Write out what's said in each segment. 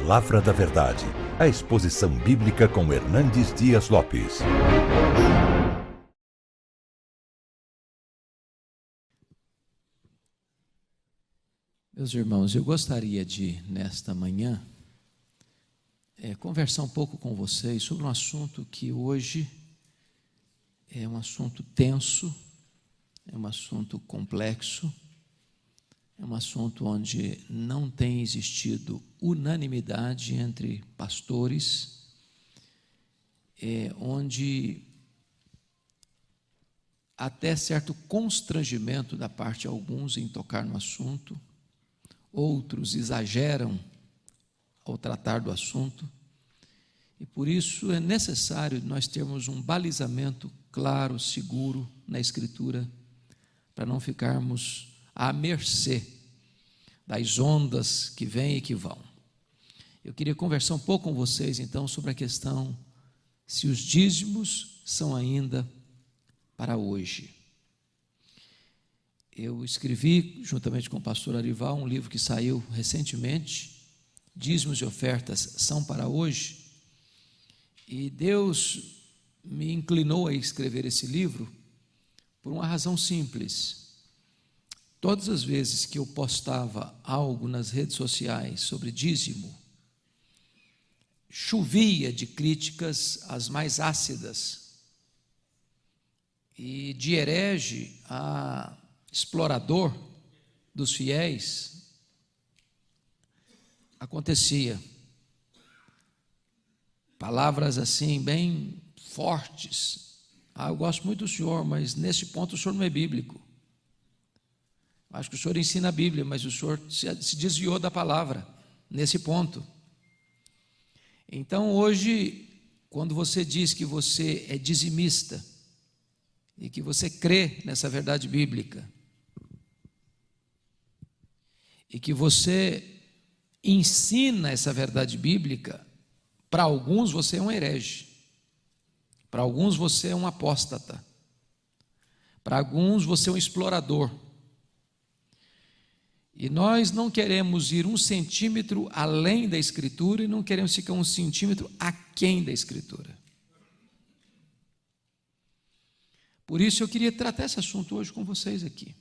Palavra da Verdade, a exposição bíblica com Hernandes Dias Lopes. Meus irmãos, eu gostaria de, nesta manhã, conversar um pouco com vocês sobre um assunto que hoje é um assunto tenso, é um assunto complexo, é um assunto onde não tem existido unanimidade entre pastores, onde até certo constrangimento da parte de alguns em tocar no assunto, outros exageram ao tratar do assunto, e por isso é necessário nós termos um balizamento claro, seguro na Escritura, para não ficarmos à mercê das ondas que vêm e que vão. Eu queria conversar um pouco com vocês, então, sobre a questão se os dízimos são ainda para hoje. Eu escrevi, juntamente com o pastor Arival, um livro que saiu recentemente, Dízimos e Ofertas são para hoje, e Deus me inclinou a escrever esse livro por uma razão simples. Todas as vezes que eu postava algo nas redes sociais sobre dízimo, chovia de críticas as mais ácidas, e de herege a explorador dos fiéis, acontecia. Palavras assim, bem fortes. Eu gosto muito do senhor, mas nesse ponto o senhor não é bíblico. Acho que o senhor ensina a Bíblia, mas o senhor se desviou da palavra, nesse ponto. Então hoje, quando você diz que você é dizimista, e que você crê nessa verdade bíblica, e que você ensina essa verdade bíblica, para alguns você é um herege, para alguns você é um apóstata, para alguns você é um explorador. E nós não queremos ir 1 centímetro além da Escritura e não queremos ficar 1 centímetro aquém da Escritura. Por isso eu queria tratar esse assunto hoje com vocês aqui.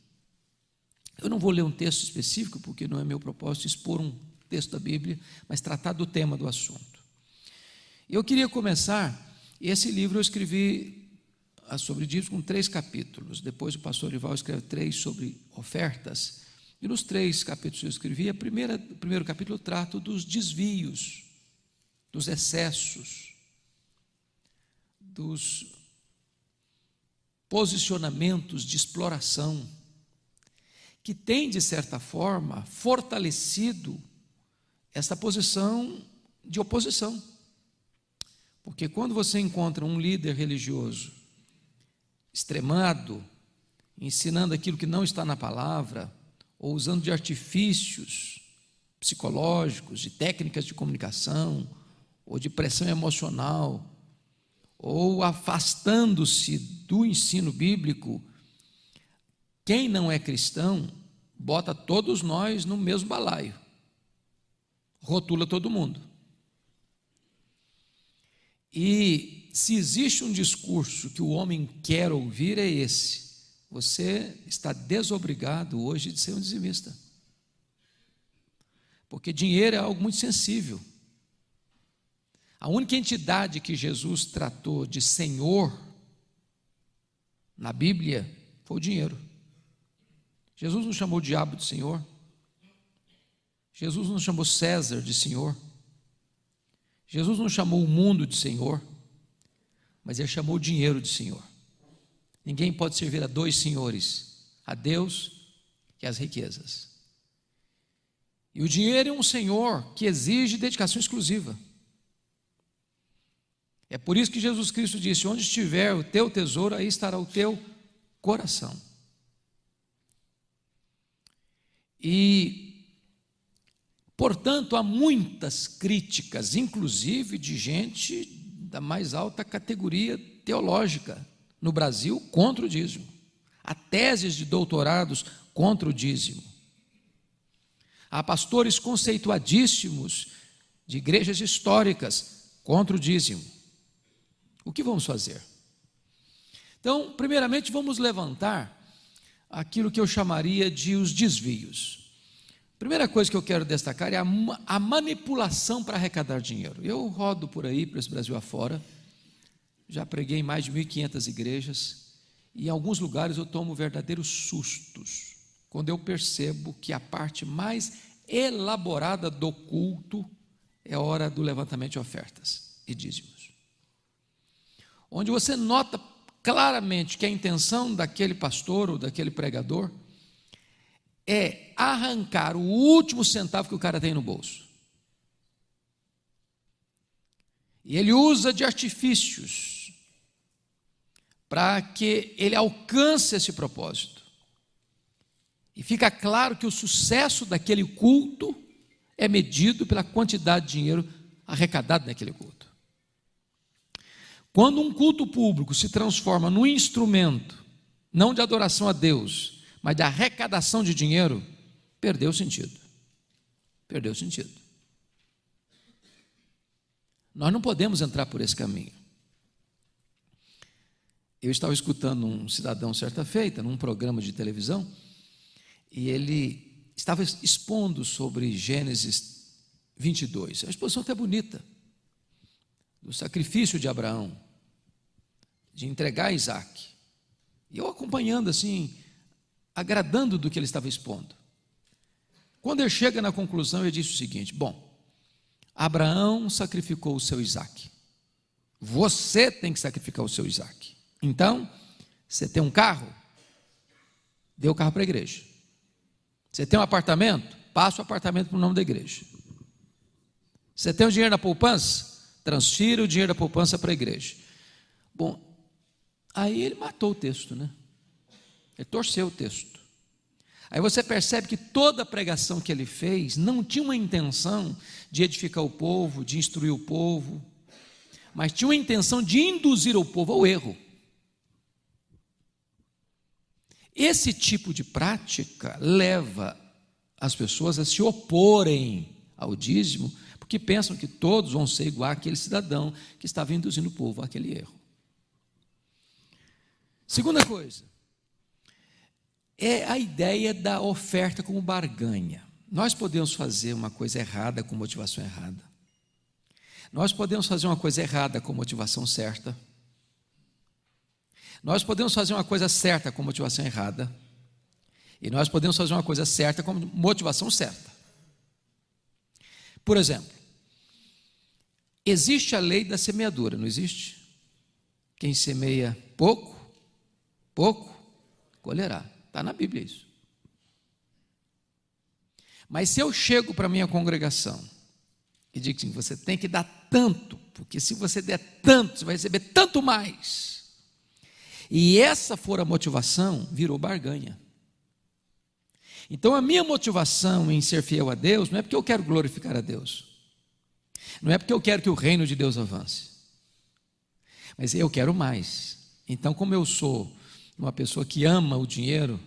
Eu não vou ler um texto específico, porque não é meu propósito expor um texto da Bíblia, mas tratar do tema do assunto. Eu queria começar, esse livro eu escrevi sobre dízimos com 3 capítulos, depois o pastor Ival escreve 3 sobre ofertas, e nos 3 capítulos que eu escrevi, o primeiro capítulo eu trato dos desvios, dos excessos, dos posicionamentos de exploração, que tem, de certa forma, fortalecido essa posição de oposição. Porque quando você encontra um líder religioso extremado, ensinando aquilo que não está na palavra, ou usando de artifícios psicológicos, de técnicas de comunicação, ou de pressão emocional, ou afastando-se do ensino bíblico, quem não é cristão bota todos nós no mesmo balaio, rotula todo mundo. E se existe um discurso que o homem quer ouvir, é esse: você está desobrigado hoje de ser um dizimista, porque dinheiro é algo muito sensível. A única entidade que Jesus tratou de Senhor na Bíblia foi o dinheiro. Jesus não chamou o diabo de Senhor, Jesus não chamou César de Senhor, Jesus não chamou o mundo de Senhor, mas ele chamou o dinheiro de Senhor. Ninguém pode servir a 2 senhores, a Deus e as riquezas. E o dinheiro é um senhor que exige dedicação exclusiva. É por isso que Jesus Cristo disse: onde estiver o teu tesouro, aí estará o teu coração. E, portanto, há muitas críticas, inclusive de gente da mais alta categoria teológica no Brasil, contra o dízimo. Há teses de doutorados contra o dízimo. Há pastores conceituadíssimos de igrejas históricas contra o dízimo. O que vamos fazer? Então, primeiramente, vamos levantar aquilo que eu chamaria de os desvios. Primeira coisa que eu quero destacar é a manipulação para arrecadar dinheiro. Eu rodo por aí, para esse Brasil afora, já preguei em mais de 1.500 igrejas, e em alguns lugares eu tomo verdadeiros sustos, quando eu percebo que a parte mais elaborada do culto é a hora do levantamento de ofertas e dízimos. Onde você nota claramente que a intenção daquele pastor ou daquele pregador é arrancar o último centavo que o cara tem no bolso. E ele usa de artifícios para que ele alcance esse propósito. E fica claro que o sucesso daquele culto é medido pela quantidade de dinheiro arrecadado naquele culto. Quando um culto público se transforma num instrumento, não de adoração a Deus, mas de arrecadação de dinheiro, perdeu o sentido. Perdeu o sentido. Nós não podemos entrar por esse caminho. Eu estava escutando um cidadão certa feita, num programa de televisão, e ele estava expondo sobre Gênesis 22, a exposição até bonita, do sacrifício de Abraão, de entregar Isaac, e eu acompanhando assim, agradando do que ele estava expondo. Quando ele chega na conclusão, ele disse o seguinte: bom, Abraão sacrificou o seu Isaac, você tem que sacrificar o seu Isaac. Então, você tem um carro, dê o carro para a igreja. Você tem um apartamento, passa o apartamento para o nome da igreja. Você tem o dinheiro na poupança, transfira o dinheiro da poupança para a igreja. Bom, aí ele matou o texto, né? Ele torceu o texto. Aí você percebe que toda a pregação que ele fez não tinha uma intenção de edificar o povo, de instruir o povo, mas tinha uma intenção de induzir o povo ao erro. Esse tipo de prática leva as pessoas a se oporem ao dízimo, porque pensam que todos vão ser igual àquele cidadão que estava induzindo o povo àquele erro. Segunda coisa, é a ideia da oferta como barganha. Nós podemos fazer uma coisa errada com motivação errada. Nós podemos fazer uma coisa errada com motivação certa. Nós podemos fazer uma coisa certa com motivação errada. E nós podemos fazer uma coisa certa com motivação certa. Por exemplo, existe a lei da semeadura, não existe? Quem semeia pouco, colherá. Está na Bíblia isso. Mas se eu chego para a minha congregação e digo assim, você tem que dar tanto, porque se você der tanto, você vai receber tanto mais. E essa for a motivação, virou barganha. Então a minha motivação em ser fiel a Deus não é porque eu quero glorificar a Deus, não é porque eu quero que o reino de Deus avance, mas eu quero mais. Então, como eu sou uma pessoa que ama o dinheiro,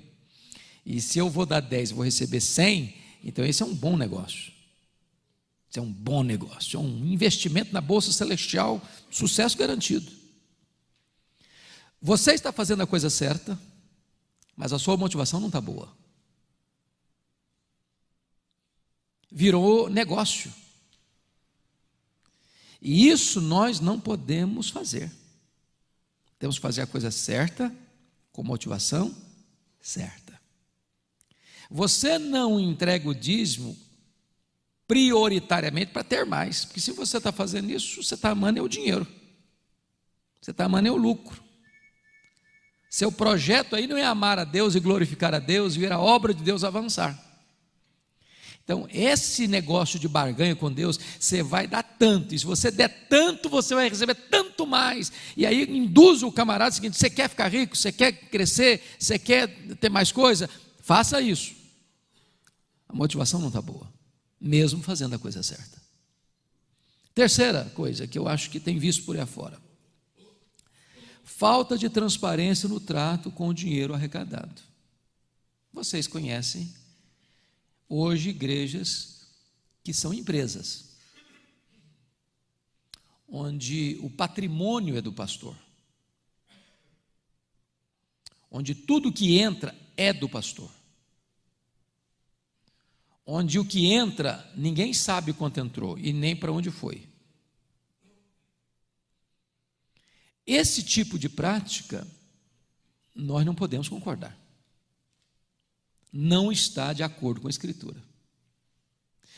e se eu vou dar 10 e vou receber 100, então esse é um bom negócio. Isso é um bom negócio, é um investimento na Bolsa Celestial, sucesso garantido. Você está fazendo a coisa certa, mas a sua motivação não está boa. Virou negócio. E isso nós não podemos fazer. Temos que fazer a coisa certa, com motivação certa. Você não entrega o dízimo prioritariamente para ter mais, porque se você está fazendo isso, você está amando o dinheiro, você está amando o lucro. Seu projeto aí não é amar a Deus e glorificar a Deus e ver a obra de Deus avançar. Então, esse negócio de barganha com Deus, você vai dar tanto, e se você der tanto, você vai receber tanto mais, e aí induz o camarada o seguinte: você quer ficar rico, você quer crescer, você quer ter mais coisa, faça isso. A motivação não está boa, mesmo fazendo a coisa certa. Terceira coisa que eu acho que tem visto por aí afora: falta de transparência no trato com o dinheiro arrecadado. Vocês conhecem hoje igrejas que são empresas. onde o patrimônio é do pastor, onde tudo que entra é do pastor, onde o que entra ninguém sabe quanto entrou e nem para onde foi. Esse tipo de prática nós não podemos concordar. Não está de acordo com a Escritura.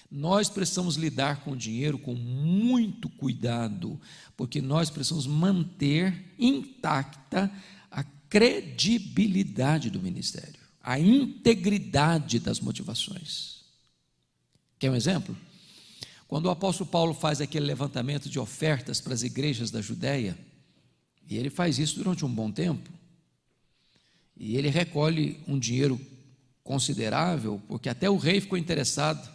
Nós precisamos lidar com o dinheiro com muito cuidado, porque nós precisamos manter intacta a credibilidade do ministério, a integridade das motivações. Quer um exemplo? Quando o apóstolo Paulo faz aquele levantamento de ofertas para as igrejas da Judéia, e ele faz isso durante um bom tempo, e ele recolhe um dinheiro considerável, porque até o rei ficou interessado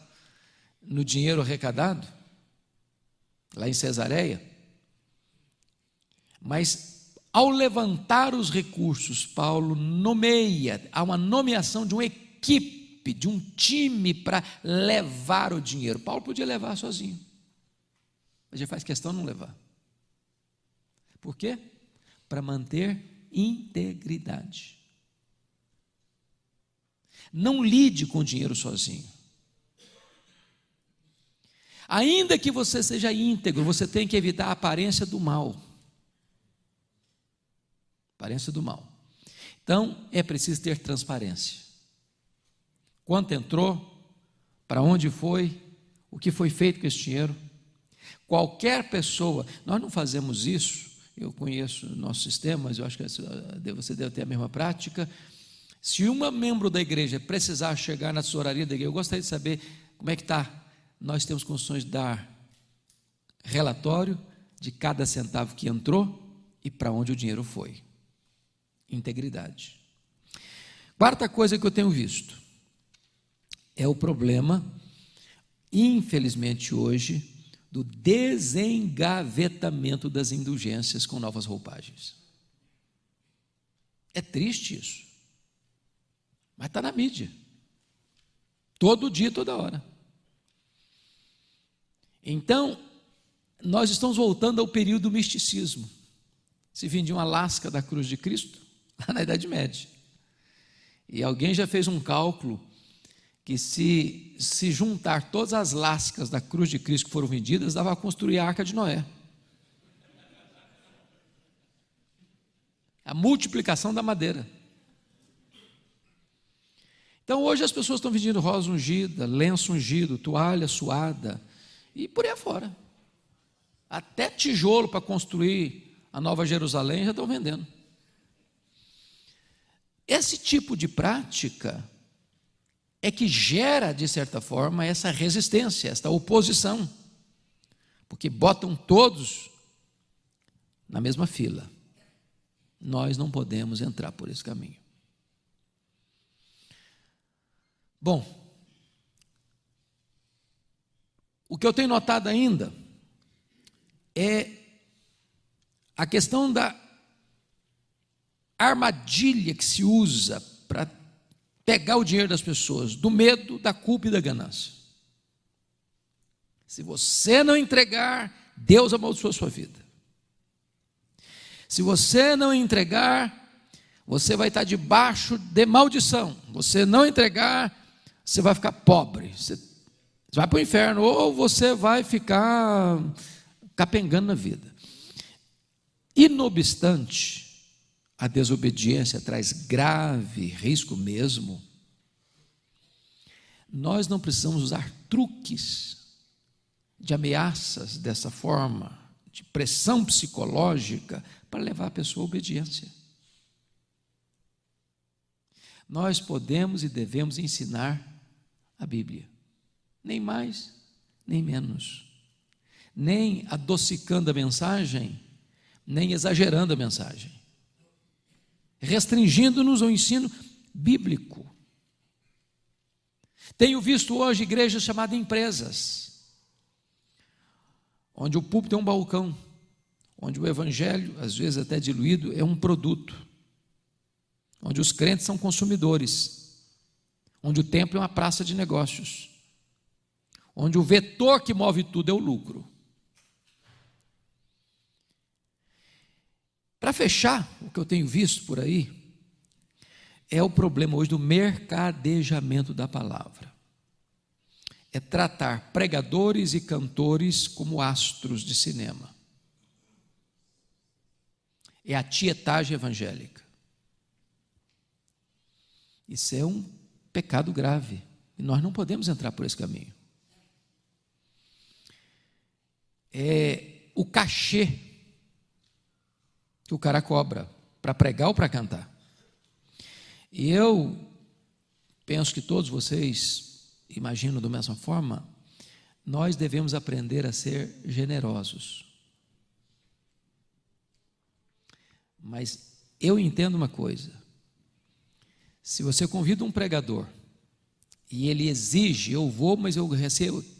no dinheiro arrecadado, lá em Cesareia. Mas, ao levantar os recursos, Paulo nomeia, há uma nomeação de uma equipe, de um time para levar o dinheiro. Paulo podia levar sozinho, mas ele faz questão de não levar. Por quê? Para manter integridade. Não lide com o dinheiro sozinho. Ainda que você seja íntegro, você tem que evitar a aparência do mal. Aparência do mal. Então, é preciso ter transparência. Quanto entrou, para onde foi, o que foi feito com esse dinheiro. Qualquer pessoa, nós não fazemos isso, eu conheço o nosso sistema, mas eu acho que você deve ter a mesma prática. Se uma membro da igreja precisar chegar na tesouraria da igreja, eu gostaria de saber como é que está. Nós temos condições de dar relatório de cada centavo que entrou e para onde o dinheiro foi. Integridade. Quarta coisa que eu tenho visto é o problema, infelizmente hoje, do desengavetamento das indulgências com novas roupagens. É triste isso, mas está na mídia, todo dia, toda hora. Então, nós estamos voltando ao período do misticismo. Se vendia uma lasca da cruz de Cristo, lá na Idade Média, e alguém já fez um cálculo que se juntar todas as lascas da cruz de Cristo que foram vendidas, dava a construir a Arca de Noé. A multiplicação da madeira. Então hoje as pessoas estão vendindo rosa ungida, lenço ungido, toalha suada, e por aí afora. Até tijolo para construir a Nova Jerusalém já estão vendendo. Esse tipo de prática é que gera, de certa forma, essa resistência, essa oposição, porque botam todos na mesma fila. Nós não podemos entrar por esse caminho. Bom, o que eu tenho notado ainda é a questão da armadilha que se usa para pegar o dinheiro das pessoas, do medo, da culpa e da ganância. Se você não entregar, Deus amaldiçoa a sua vida. Se você não entregar, você vai estar debaixo de maldição. Você não entregar, você vai ficar pobre. Você vai para o inferno, ou você vai ficar capengando na vida. E não obstante, a desobediência traz grave risco mesmo. Nós não precisamos usar truques de ameaças dessa forma, de pressão psicológica, para levar a pessoa à obediência. Nós podemos e devemos ensinar a Bíblia, nem mais, nem menos, nem adocicando a mensagem, nem exagerando a mensagem, restringindo-nos ao ensino bíblico. Tenho visto hoje igrejas chamadas empresas, onde o púlpito é um balcão, onde o evangelho, às vezes até diluído, é um produto, onde os crentes são consumidores, onde o templo é uma praça de negócios, onde o vetor que move tudo é o lucro. Para fechar, o que eu tenho visto por aí é o problema hoje do mercadejamento da palavra. É tratar pregadores e cantores como astros de cinema. É a tietagem evangélica. Isso é um pecado grave e nós não podemos entrar por esse caminho. É o cachê que o cara cobra para pregar ou para cantar. E eu penso que todos vocês imaginam da mesma forma, nós devemos aprender a ser generosos. Mas eu entendo uma coisa, se você convida um pregador e ele exige, eu vou, mas eu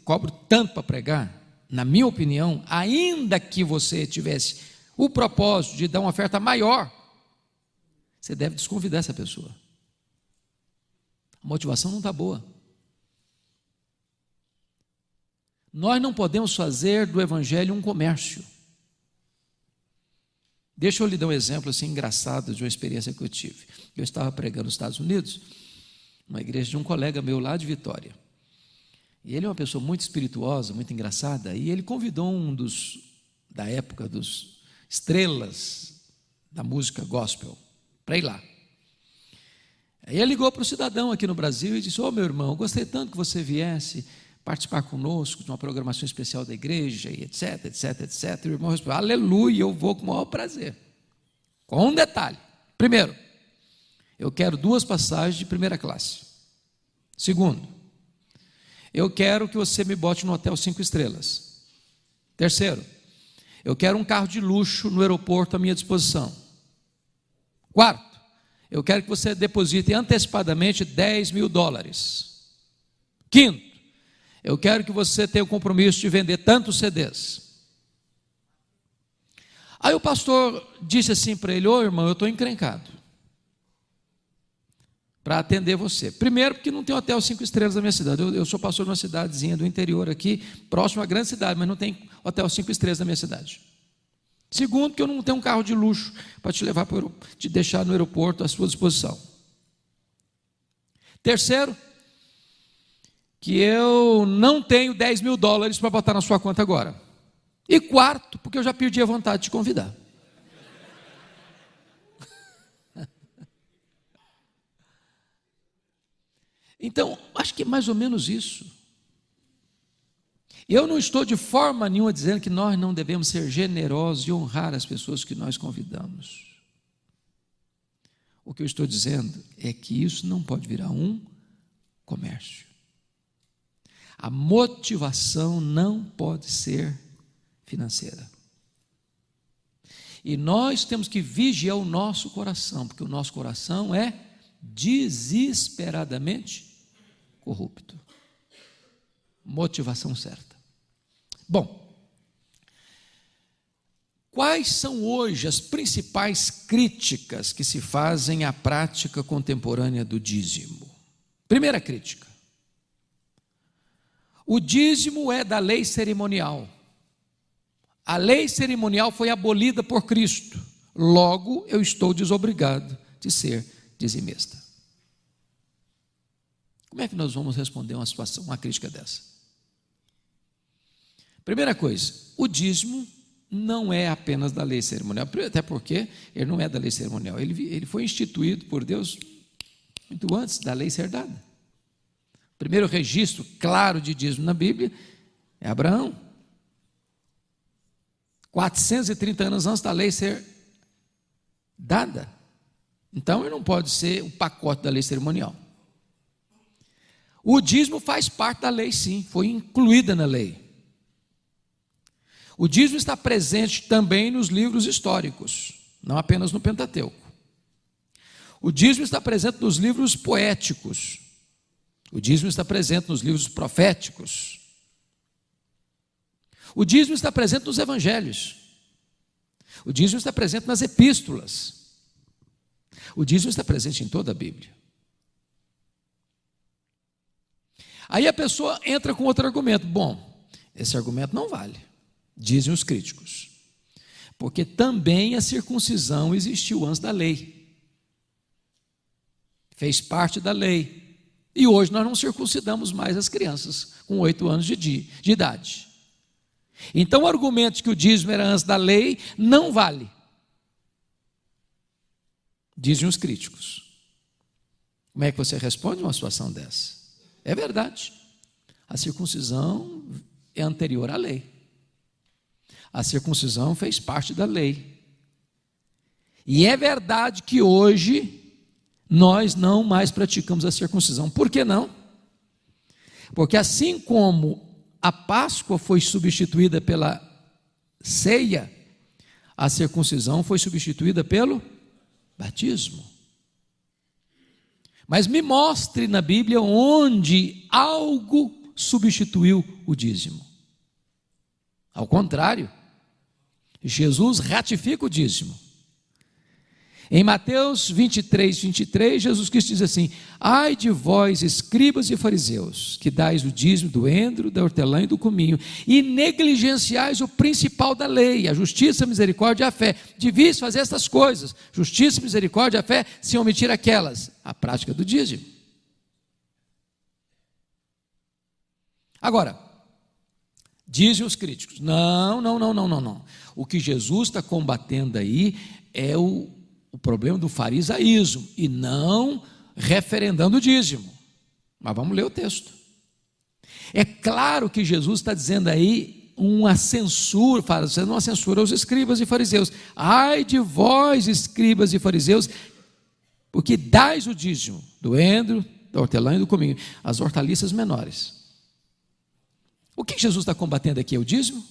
cobro tanto para pregar, na minha opinião, ainda que você tivesse o propósito de dar uma oferta maior, você deve desconvidar essa pessoa. A motivação não está boa. Nós não podemos fazer do evangelho um comércio. Deixa eu lhe dar um exemplo assim engraçado de uma experiência que eu tive. Eu estava pregando nos Estados Unidos, numa igreja de um colega meu lá de Vitória. E ele é uma pessoa muito espirituosa, muito engraçada, e ele convidou um da época dos estrelas da música gospel para ir lá. Aí ele ligou para o cidadão aqui no Brasil e disse: meu irmão, eu gostei tanto que você viesse participar conosco de uma programação especial da igreja, e etc, etc, etc. E o irmão respondeu: aleluia, eu vou com o maior prazer. Com um detalhe: primeiro, eu quero 2 passagens de primeira classe. Segundo, eu quero que você me bote no hotel 5 estrelas. Terceiro, eu quero um carro de luxo no aeroporto à minha disposição. Quarto, eu quero que você deposite antecipadamente $10.000. Quinto, eu quero que você tenha o compromisso de vender tantos CDs. Aí o pastor disse assim para ele: irmão, eu estou encrencado para atender você. Primeiro, porque não tem hotel 5 estrelas na minha cidade. Eu sou pastor de uma cidadezinha do interior aqui, próximo à grande cidade, mas não tem hotel 5 estrelas na minha cidade. Segundo, que eu não tenho um carro de luxo para te levar te deixar no aeroporto à sua disposição. Terceiro, que eu não tenho $10.000 para botar na sua conta agora. E quarto, porque eu já perdi a vontade de te convidar. Então, acho que é mais ou menos isso. Eu não estou de forma nenhuma dizendo que nós não devemos ser generosos e honrar as pessoas que nós convidamos. O que eu estou dizendo é que isso não pode virar um comércio. A motivação não pode ser financeira. E nós temos que vigiar o nosso coração, porque o nosso coração é desesperadamente corrupto. Motivação certa. Bom, quais são hoje as principais críticas que se fazem à prática contemporânea do dízimo? Primeira crítica: o dízimo é da lei cerimonial. A lei cerimonial foi abolida por Cristo. Logo, eu estou desobrigado de ser dizimista. Como é que nós vamos responder uma crítica dessa? Primeira coisa, o dízimo não é apenas da lei cerimonial, até porque ele não é da lei cerimonial, ele foi instituído por Deus muito antes da lei ser dada. O primeiro registro claro de dízimo na Bíblia é Abraão. 430 anos antes da lei ser dada. Então, ele não pode ser o pacote da lei cerimonial. O dízimo faz parte da lei, sim, foi incluída na lei. O dízimo está presente também nos livros históricos, não apenas no Pentateuco. O dízimo está presente nos livros poéticos. O dízimo está presente nos livros proféticos. O dízimo está presente nos evangelhos. O dízimo está presente nas epístolas. O dízimo está presente em toda a Bíblia. Aí a pessoa entra com outro argumento. Bom, esse argumento não vale. Dizem os críticos. Porque também a circuncisão existiu antes da lei. Fez parte da lei. E hoje nós não circuncidamos mais as crianças com 8 anos de idade. Então o argumento de que o dízimo era antes da lei não vale, dizem os críticos. Como é que você responde uma situação dessa? É verdade, a circuncisão é anterior à lei. A circuncisão fez parte da lei. E é verdade que hoje nós não mais praticamos a circuncisão. Por que não? Porque assim como a Páscoa foi substituída pela ceia, a circuncisão foi substituída pelo batismo. Mas me mostre na Bíblia onde algo substituiu o dízimo. Ao contrário, Jesus ratifica o dízimo. Em Mateus 23, Jesus Cristo diz assim: ai de vós, escribas e fariseus, que dais o dízimo do endro, da hortelã e do cominho, e negligenciais o principal da lei, a justiça, a misericórdia e a fé. Devias fazer estas coisas, justiça, misericórdia e a fé, sem omitir aquelas, a prática do dízimo. Agora, dizem os críticos, não. O que Jesus está combatendo aí é o problema do farisaísmo e não referendando o dízimo. Mas vamos ler o texto. É claro que Jesus está dizendo aí uma censura, fazendo uma censura aos escribas e fariseus. Ai de vós, escribas e fariseus, porque dais o dízimo do endro, da hortelã e do cominho, as hortaliças menores. O que Jesus está combatendo aqui é o dízimo?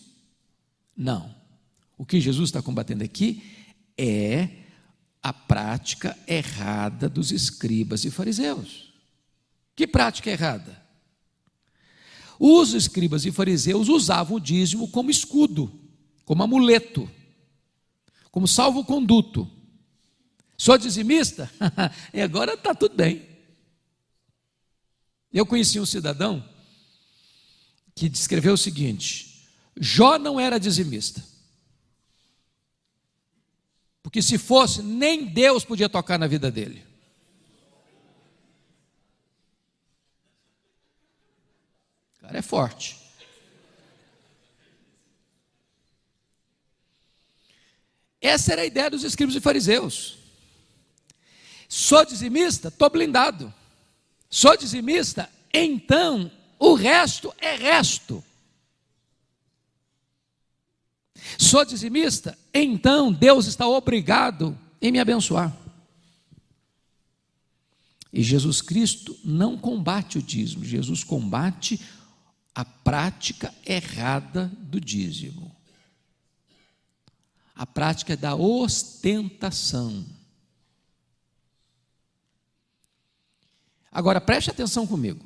Não. O que Jesus está combatendo aqui é a prática errada dos escribas e fariseus. Que prática errada? Os escribas e fariseus usavam o dízimo como escudo, como amuleto, como salvo-conduto. Sou dizimista? E agora está tudo bem. Eu conheci um cidadão que descreveu o seguinte: Jó não era dizimista. Porque se fosse, nem Deus podia tocar na vida dele. O cara é forte. Essa era a ideia dos escribas e fariseus. Sou dizimista? Estou blindado. Sou dizimista? Então o resto é resto. Sou dizimista? Então Deus está obrigado em me abençoar. E Jesus Cristo não combate o dízimo, Jesus combate a prática errada do dízimo. A prática da ostentação. Agora preste atenção comigo.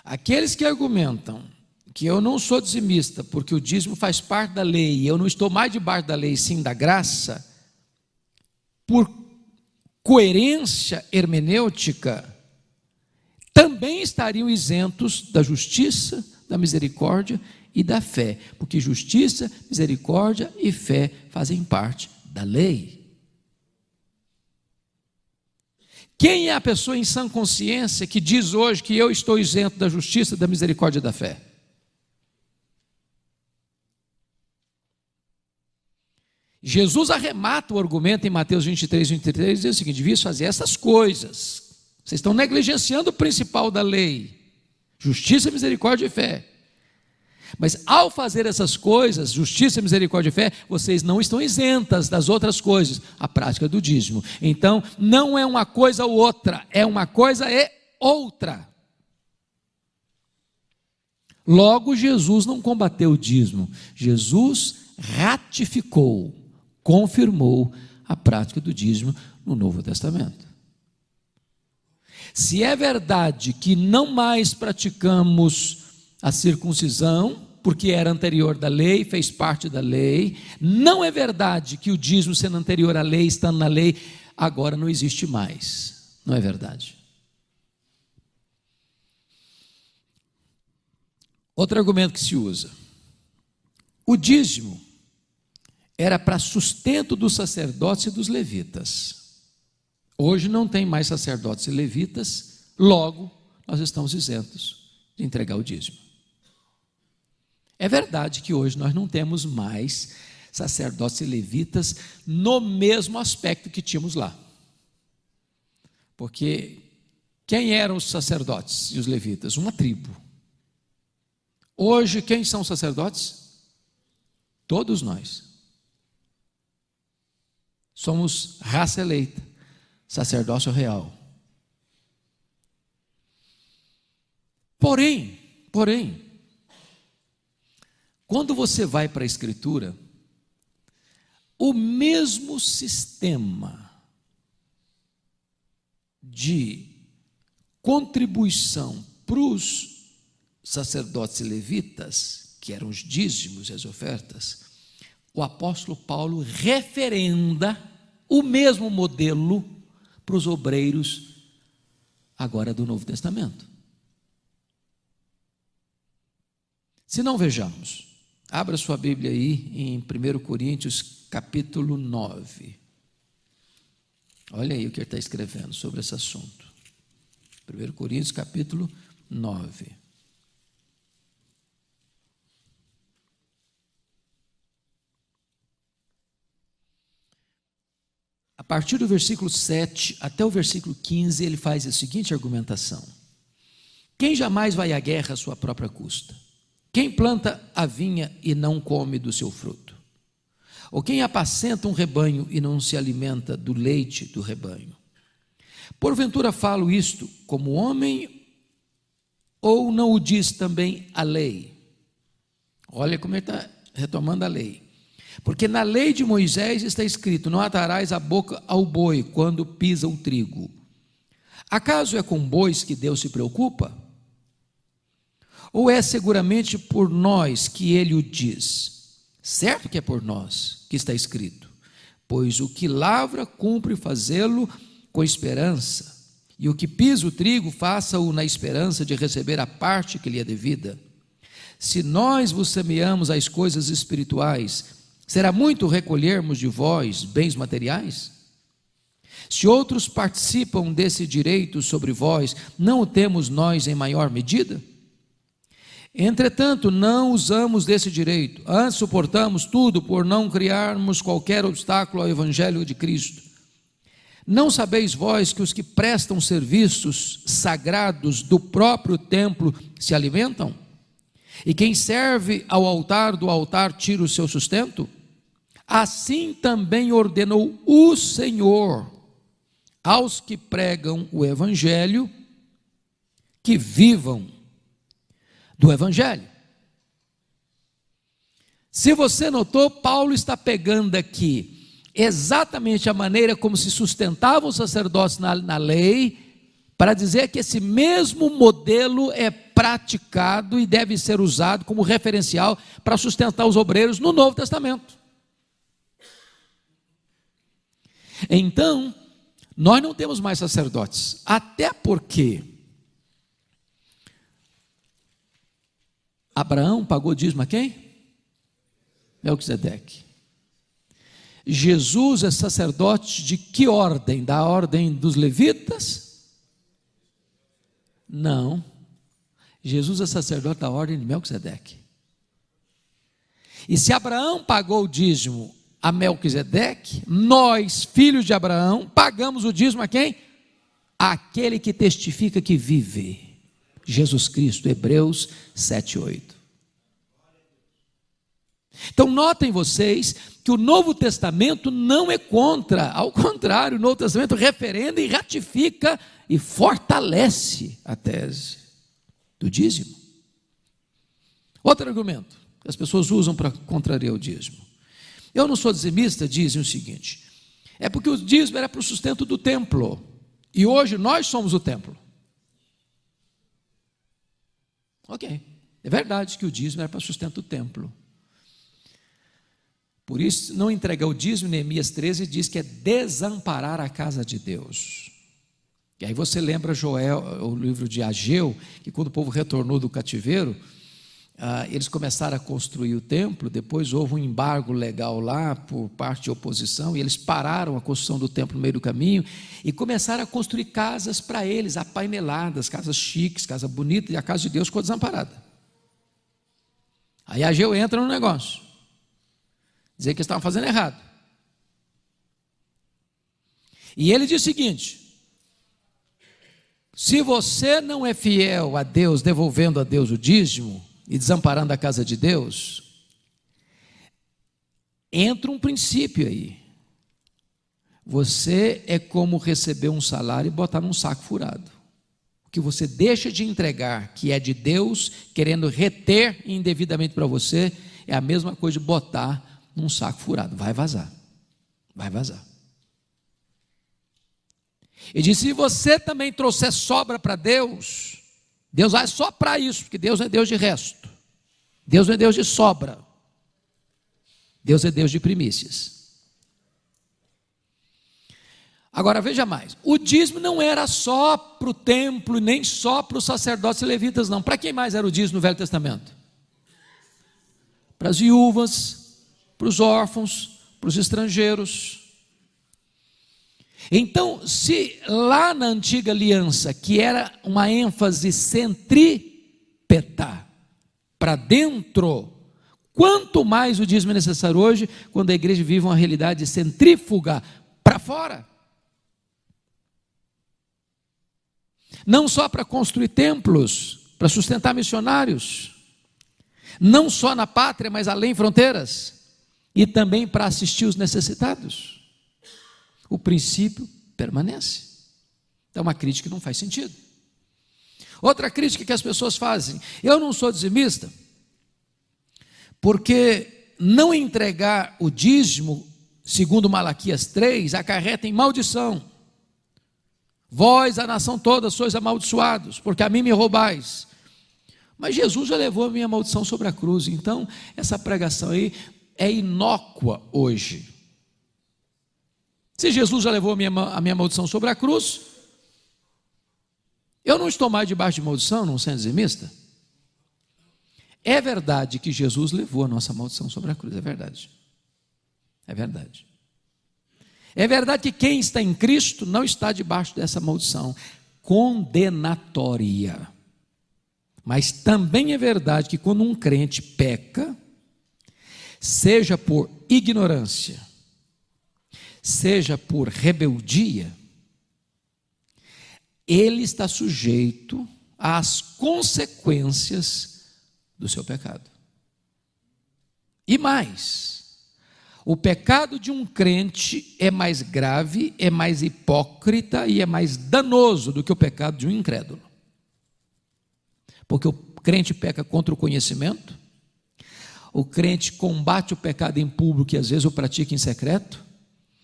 Aqueles que argumentam que eu não sou dizimista, porque o dízimo faz parte da lei, e eu não estou mais debaixo da lei, sim da graça, por coerência hermenêutica, também estariam isentos da justiça, da misericórdia e da fé, porque justiça, misericórdia e fé fazem parte da lei. Quem é a pessoa em sã consciência que diz hoje que eu estou isento da justiça, da misericórdia e da fé? Jesus arremata o argumento em Mateus 23, diz o seguinte: devias fazer essas coisas, vocês estão negligenciando o principal da lei, justiça, misericórdia e fé. Mas ao fazer essas coisas, justiça, misericórdia e fé, vocês não estão isentas das outras coisas, a prática do dízimo. Então não é uma coisa ou outra, é uma coisa e outra. Logo, Jesus não combateu o dízimo, Jesus ratificou, confirmou a prática do dízimo no Novo Testamento. Se é verdade que não mais praticamos a circuncisão, porque era anterior da lei, fez parte da lei, não é verdade que o dízimo sendo anterior à lei, estando na lei, agora não existe mais. Não é verdade. Outro argumento que se usa: o dízimo era para sustento dos sacerdotes e dos levitas. Hoje não tem mais sacerdotes e levitas, logo nós estamos isentos de entregar o dízimo. É verdade que hoje nós não temos mais sacerdotes e levitas no mesmo aspecto que tínhamos lá. Porque quem eram os sacerdotes e os levitas? Uma tribo. Hoje, quem são os sacerdotes? Todos nós. Somos raça eleita, sacerdócio real. Porém, quando você vai para a Escritura, o mesmo sistema de contribuição para os sacerdotes e levitas, que eram os dízimos e as ofertas, o apóstolo Paulo referenda o mesmo modelo para os obreiros agora do Novo Testamento. Se não, vejamos. Abra sua Bíblia aí em 1 Coríntios capítulo 9. Olha aí o que ele está escrevendo sobre esse assunto. 1 Coríntios capítulo 9. A partir do versículo 7 até o versículo 15, ele faz a seguinte argumentação: quem jamais vai à guerra à sua própria custa? Quem planta a vinha e não come do seu fruto? Ou quem apacenta um rebanho e não se alimenta do leite do rebanho? Porventura falo isto como homem, ou não o diz também a lei? Olha como ele está retomando a lei. Porque na lei de Moisés está escrito: não atarás a boca ao boi quando pisa o trigo. Acaso é com bois que Deus se preocupa? Ou é seguramente por nós que ele o diz? Certo que é por nós que está escrito: pois o que lavra cumpre fazê-lo com esperança, e o que pisa o trigo faça-o na esperança de receber a parte que lhe é devida. Se nós vos semeamos as coisas espirituais, será muito recolhermos de vós bens materiais? Se outros participam desse direito sobre vós, não o temos nós em maior medida? Entretanto, não usamos desse direito, antes suportamos tudo por não criarmos qualquer obstáculo ao Evangelho de Cristo. Não sabeis vós que os que prestam serviços sagrados do próprio templo se alimentam? E quem serve ao altar do altar tira o seu sustento? Assim também ordenou o Senhor aos que pregam o Evangelho que vivam do Evangelho. Se você notou, Paulo está pegando aqui exatamente a maneira como se sustentavam os sacerdotes na lei, para dizer que esse mesmo modelo é praticado e deve ser usado como referencial para sustentar os obreiros no Novo Testamento. Então, nós não temos mais sacerdotes, até porque Abraão pagou dízimo a quem? Melquisedeque. Jesus é sacerdote de que ordem? Da ordem dos levitas? Não. Jesus é sacerdote da ordem de Melquisedeque. E se Abraão pagou o dízimo a Melquisedeque, nós, filhos de Abraão, pagamos o dízimo a quem? Aquele que testifica que vive. Jesus Cristo, Hebreus 7:8. Então notem vocês que o Novo Testamento não é contra, ao contrário, o Novo Testamento referenda e ratifica e fortalece a tese do dízimo. Outro argumento que as pessoas usam para contrariar o dízimo: eu não sou dizimista, dizem o seguinte: é porque o dízimo era para o sustento do templo, e hoje nós somos o templo. Ok, é verdade que o dízimo era para sustento do templo. Por isso, não entregar o dízimo, Neemias 13 diz que é desamparar a casa de Deus. E aí você lembra Joel, o livro de Ageu, que quando o povo retornou do cativeiro, eles começaram a construir o templo, depois houve um embargo legal lá por parte de oposição, e eles pararam a construção do templo no meio do caminho, e começaram a construir casas para eles, apaineladas, casas chiques, casa bonita, e a casa de Deus ficou desamparada. Aí Ageu entra no negócio, dizer que eles estavam fazendo errado. E ele diz o seguinte: se você não é fiel a Deus, devolvendo a Deus o dízimo, e desamparando a casa de Deus, entra um princípio aí. Você é como receber um salário e botar num saco furado. O que você deixa de entregar, que é de Deus, querendo reter indevidamente para você, é a mesma coisa de botar num saco furado. Vai vazar. Vai vazar. Ele disse: se você também trouxer sobra para Deus, Deus vai só para isso, porque Deus não é Deus de resto. Deus não é Deus de sobra. Deus é Deus de primícias. Agora veja mais, o dízimo não era só para o templo, nem só para os sacerdotes e levitas, não. Para quem mais era o dízimo no Velho Testamento? Para as viúvas, para os órfãos, para os estrangeiros. Então, se lá na antiga aliança, que era uma ênfase centrípeta, para dentro, quanto mais o dízimo é necessário hoje, quando a igreja vive uma realidade centrífuga para fora. Não só para construir templos, para sustentar missionários, não só na pátria, mas além fronteiras, e também para assistir os necessitados. O princípio permanece. Então, uma crítica que não faz sentido. Outra crítica que as pessoas fazem: eu não sou dizimista, porque não entregar o dízimo, segundo Malaquias 3, acarreta em maldição. Vós, a nação toda, sois amaldiçoados, porque a mim me roubais. Mas Jesus já levou a minha maldição sobre a cruz. Então, essa pregação aí é inócua hoje. Se Jesus já levou a minha maldição sobre a cruz, eu não estou mais debaixo de maldição, não sendo dizimista. É verdade que Jesus levou a nossa maldição sobre a cruz, é verdade. É verdade. É verdade que quem está em Cristo não está debaixo dessa maldição condenatória. Mas também é verdade que quando um crente peca, seja por ignorância, seja por rebeldia, ele está sujeito às consequências do seu pecado. E mais, o pecado de um crente é mais grave, é mais hipócrita e é mais danoso do que o pecado de um incrédulo. Porque o crente peca contra o conhecimento, o crente combate o pecado em público e às vezes o pratica em secreto.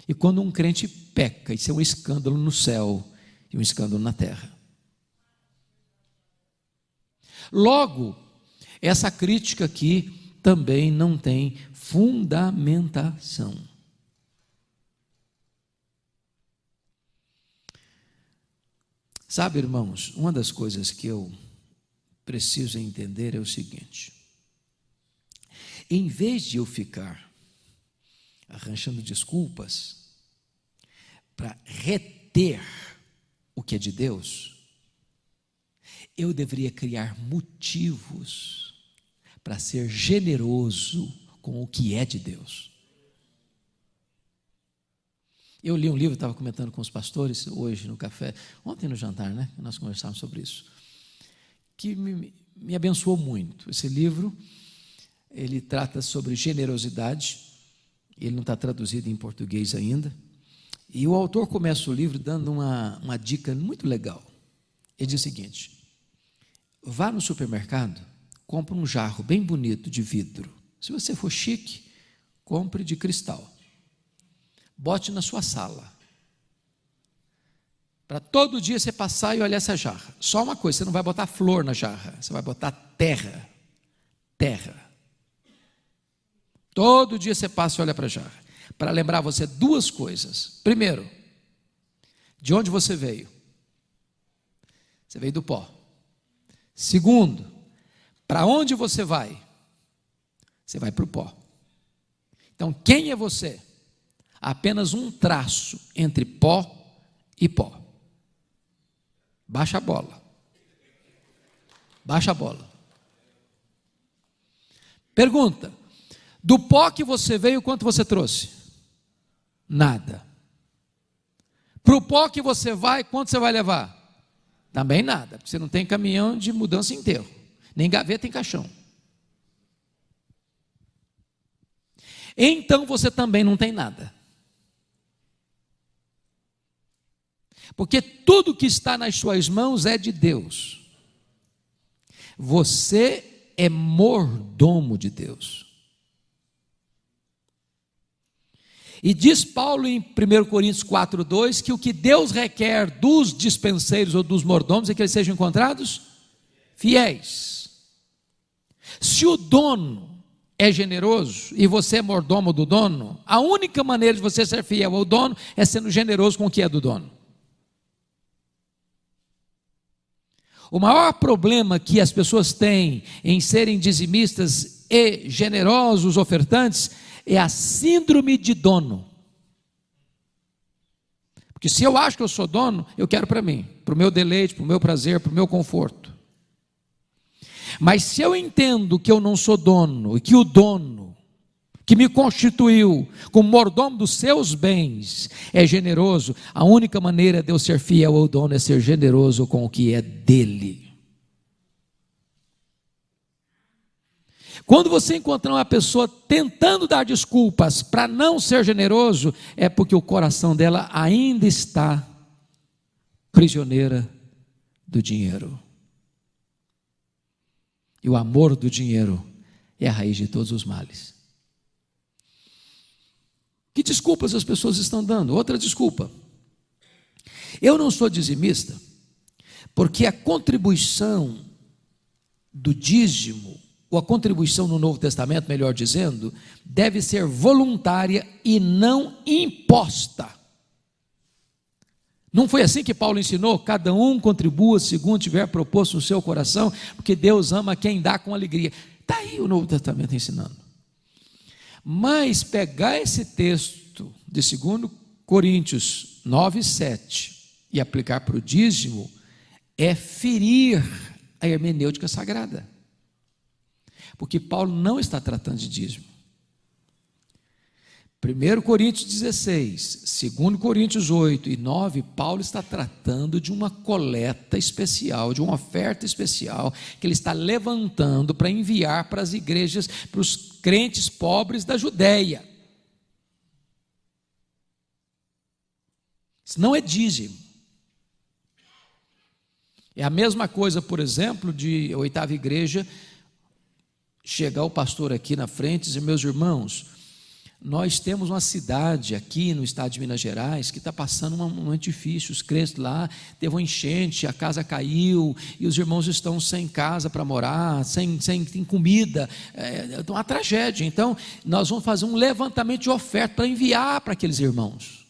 E quando um crente peca, isso é um escândalo no céu e um escândalo na terra. Logo, essa crítica aqui também não tem fundamentação. Sabe, irmãos, uma das coisas que eu preciso entender é o seguinte: em vez de eu ficar arranjando desculpas para reter o que é de Deus, eu deveria criar motivos para ser generoso com o que é de Deus. Eu li um livro, estava comentando com os pastores hoje no café, ontem no jantar, né? Nós conversávamos sobre isso, que me abençoou muito. Esse livro, ele trata sobre generosidade. Ele não está traduzido em português ainda. E o autor começa o livro dando uma dica muito legal. Ele diz o seguinte: vá no supermercado, compre um jarro bem bonito de vidro. Se você for chique, compre de cristal. Bote na sua sala. Para todo dia você passar e olhar essa jarra. Só uma coisa, você não vai botar flor na jarra, você vai botar terra. Terra. Todo dia você passa e olha para a jarra, para lembrar você duas coisas. Primeiro, de onde você veio? Você veio do pó. Segundo, Para onde você vai? Você vai para o pó. Então, quem é você? Apenas um traço entre pó e pó. Baixa a bola. Baixa a bola. Pergunta: do pó que você veio, quanto você trouxe? Nada. Para o pó que você vai, quanto você vai levar? Também nada, porque você não tem caminhão de mudança e enterro, nem gaveta em caixão. Então você também não tem nada. Porque tudo que está nas suas mãos é de Deus. Você é mordomo de Deus. E diz Paulo em 1 Coríntios 4:2 que o que Deus requer dos dispenseiros ou dos mordomos é que eles sejam encontrados fiéis. Se o dono é generoso e você é mordomo do dono, a única maneira de você ser fiel ao dono é sendo generoso com o que é do dono. O maior problema que as pessoas têm em serem dizimistas e generosos ofertantes é a síndrome de dono. Porque se eu acho que eu sou dono, eu quero para mim, para o meu deleite, para o meu prazer, para o meu conforto. Mas se eu entendo que eu não sou dono, e que o dono que me constituiu como mordomo dos seus bens é generoso, a única maneira de eu ser fiel ao dono é ser generoso com o que é dele. Quando você encontrar uma pessoa tentando dar desculpas para não ser generoso, é porque o coração dela ainda está prisioneira do dinheiro. E o amor do dinheiro é a raiz de todos os males. Que desculpas as pessoas estão dando? Outra desculpa: eu não sou dizimista, porque a contribuição do dízimo, ou a contribuição no Novo Testamento, melhor dizendo, deve ser voluntária e não imposta. Não foi assim que Paulo ensinou? Cada um contribua segundo tiver proposto no seu coração, porque Deus ama quem dá com alegria. Está aí o Novo Testamento ensinando. Mas pegar esse texto de 2 Coríntios 9:7 e aplicar para o dízimo é ferir a hermenêutica sagrada. Porque Paulo não está tratando de dízimo. 1 Coríntios 16, 2 Coríntios 8 e 9, Paulo está tratando de uma coleta especial, de uma oferta especial, que ele está levantando para enviar para as igrejas, para os crentes pobres da Judéia. Isso não é dízimo. É a mesma coisa, por exemplo, de a 8ª igreja chegar o pastor aqui na frente e dizer: meus irmãos, nós temos uma cidade aqui no estado de Minas Gerais que está passando um momento difícil. Os crentes lá teve uma enchente, a casa caiu e os irmãos estão sem casa para morar, sem comida, é uma tragédia. Então nós vamos fazer um levantamento de oferta para enviar para aqueles irmãos.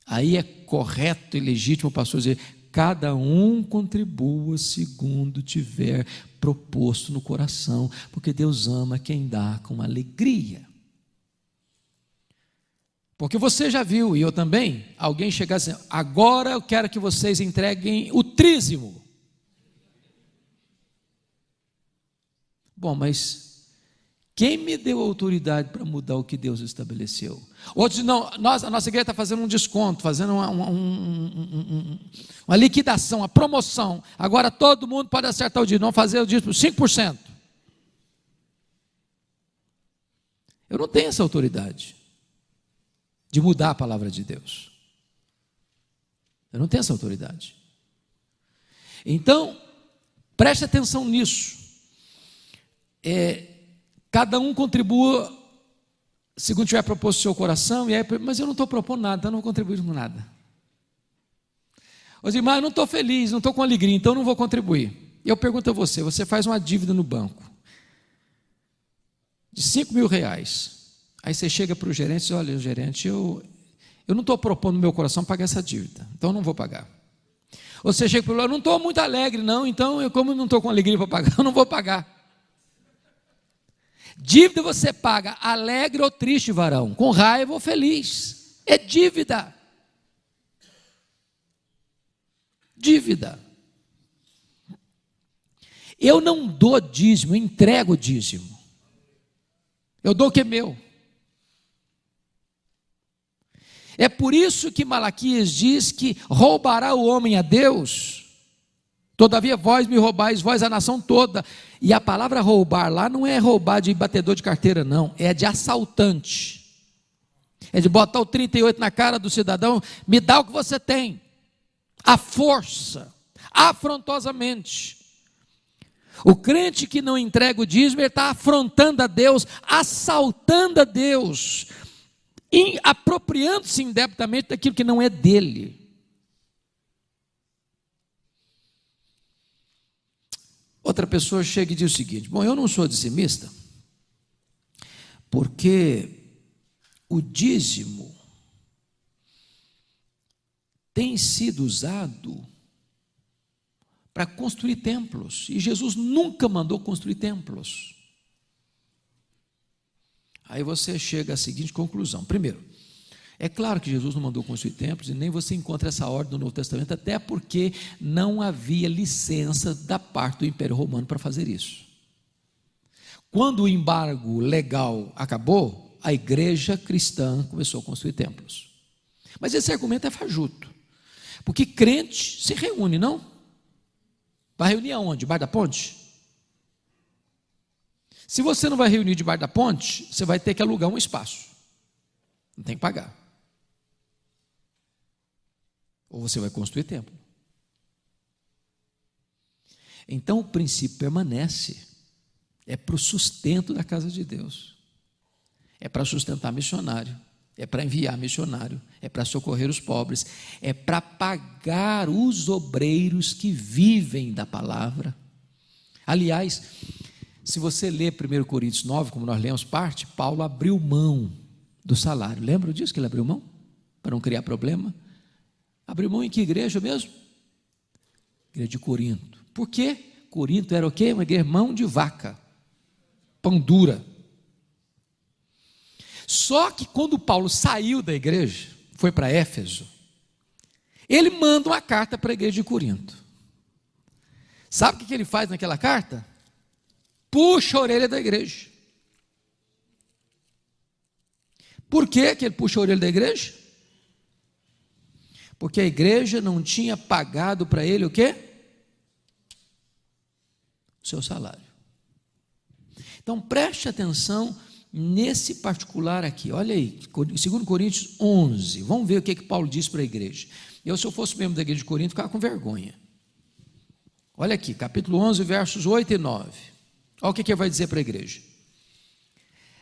Aí é correto e legítimo o pastor dizer: cada um contribua segundo tiver proposto no coração, porque Deus ama quem dá com alegria. Porque você já viu, e eu também, alguém chegar assim: agora eu quero que vocês entreguem o dízimo. Bom, mas quem me deu autoridade para mudar o que Deus estabeleceu? Outros não, a nossa igreja está fazendo um desconto, fazendo uma liquidação, uma promoção. Agora todo mundo pode acertar o dízimo, não fazer o dízimo 5%. Eu não tenho essa autoridade de mudar a palavra de Deus. Eu não tenho essa autoridade. Então, preste atenção nisso. Cada um contribua segundo tiver proposto o seu coração. E aí, mas eu não estou propondo nada, eu não vou contribuir com nada. Os irmãos, eu não estou feliz, não estou com alegria, então eu não vou contribuir. Eu pergunto a você: você faz uma dívida no banco de R$5.000. Aí você chega para o gerente e diz: olha, gerente, eu não estou propondo no meu coração pagar essa dívida, então eu não vou pagar. Você chega para o eu não estou muito alegre, não, então eu, como não estou com alegria para pagar, eu não vou pagar. Dívida você paga alegre ou triste, varão, com raiva ou feliz. É dívida. Dívida. Eu não dou dízimo, eu entrego dízimo. Eu dou o que é meu. É por isso que Malaquias diz que roubará o homem a Deus. Todavia vós me roubais, vós a nação toda. E a palavra roubar lá não é roubar de batedor de carteira, não. É de assaltante. É de botar o 38 na cara do cidadão. Me dá o que você tem. À força. Afrontosamente. O crente que não entrega o dízimo, ele está afrontando a Deus, assaltando a Deus, apropriando-se indebitamente daquilo que não é dele. Outra pessoa chega e diz o seguinte: bom, eu não sou dizimista, porque o dízimo tem sido usado para construir templos, e Jesus nunca mandou construir templos. Aí você chega à seguinte conclusão: primeiro, é claro que Jesus não mandou construir templos, e nem você encontra essa ordem no Novo Testamento, até porque não havia licença da parte do Império Romano para fazer isso. Quando o embargo legal acabou, a igreja cristã começou a construir templos. Mas esse argumento é fajuto, porque crente se reúne, não? Vai reunir aonde? Debaixo da ponte? Se você não vai reunir debaixo da ponte, você vai ter que alugar um espaço. Não tem que pagar. Ou você vai construir templo. Então o princípio permanece. É para o sustento da casa de Deus. É para sustentar missionário. É para enviar missionário, é para socorrer os pobres, é para pagar os obreiros que vivem da palavra. Aliás, se você ler 1 Coríntios 9, como nós lemos parte, Paulo abriu mão do salário. Lembra disso que ele abriu mão? Para não criar problema? Abriu mão em que igreja mesmo? Igreja de Corinto. Por quê? Corinto era o quê? Uma igreja mão de vaca, pão dura. Só que quando Paulo saiu da igreja, foi para Éfeso, ele manda uma carta para a igreja de Corinto. Sabe o que ele faz naquela carta? Puxa a orelha da igreja. Por que ele puxa a orelha da igreja? Porque a igreja não tinha pagado para ele o quê? O seu salário. Então preste atenção nesse particular aqui, olha aí, 2 Coríntios 11, vamos ver o que Paulo diz para a igreja. Eu, se eu fosse membro da igreja de Corinto, ficava com vergonha. Olha aqui, capítulo 11, versos 8 e 9, olha o que ele vai dizer para a igreja: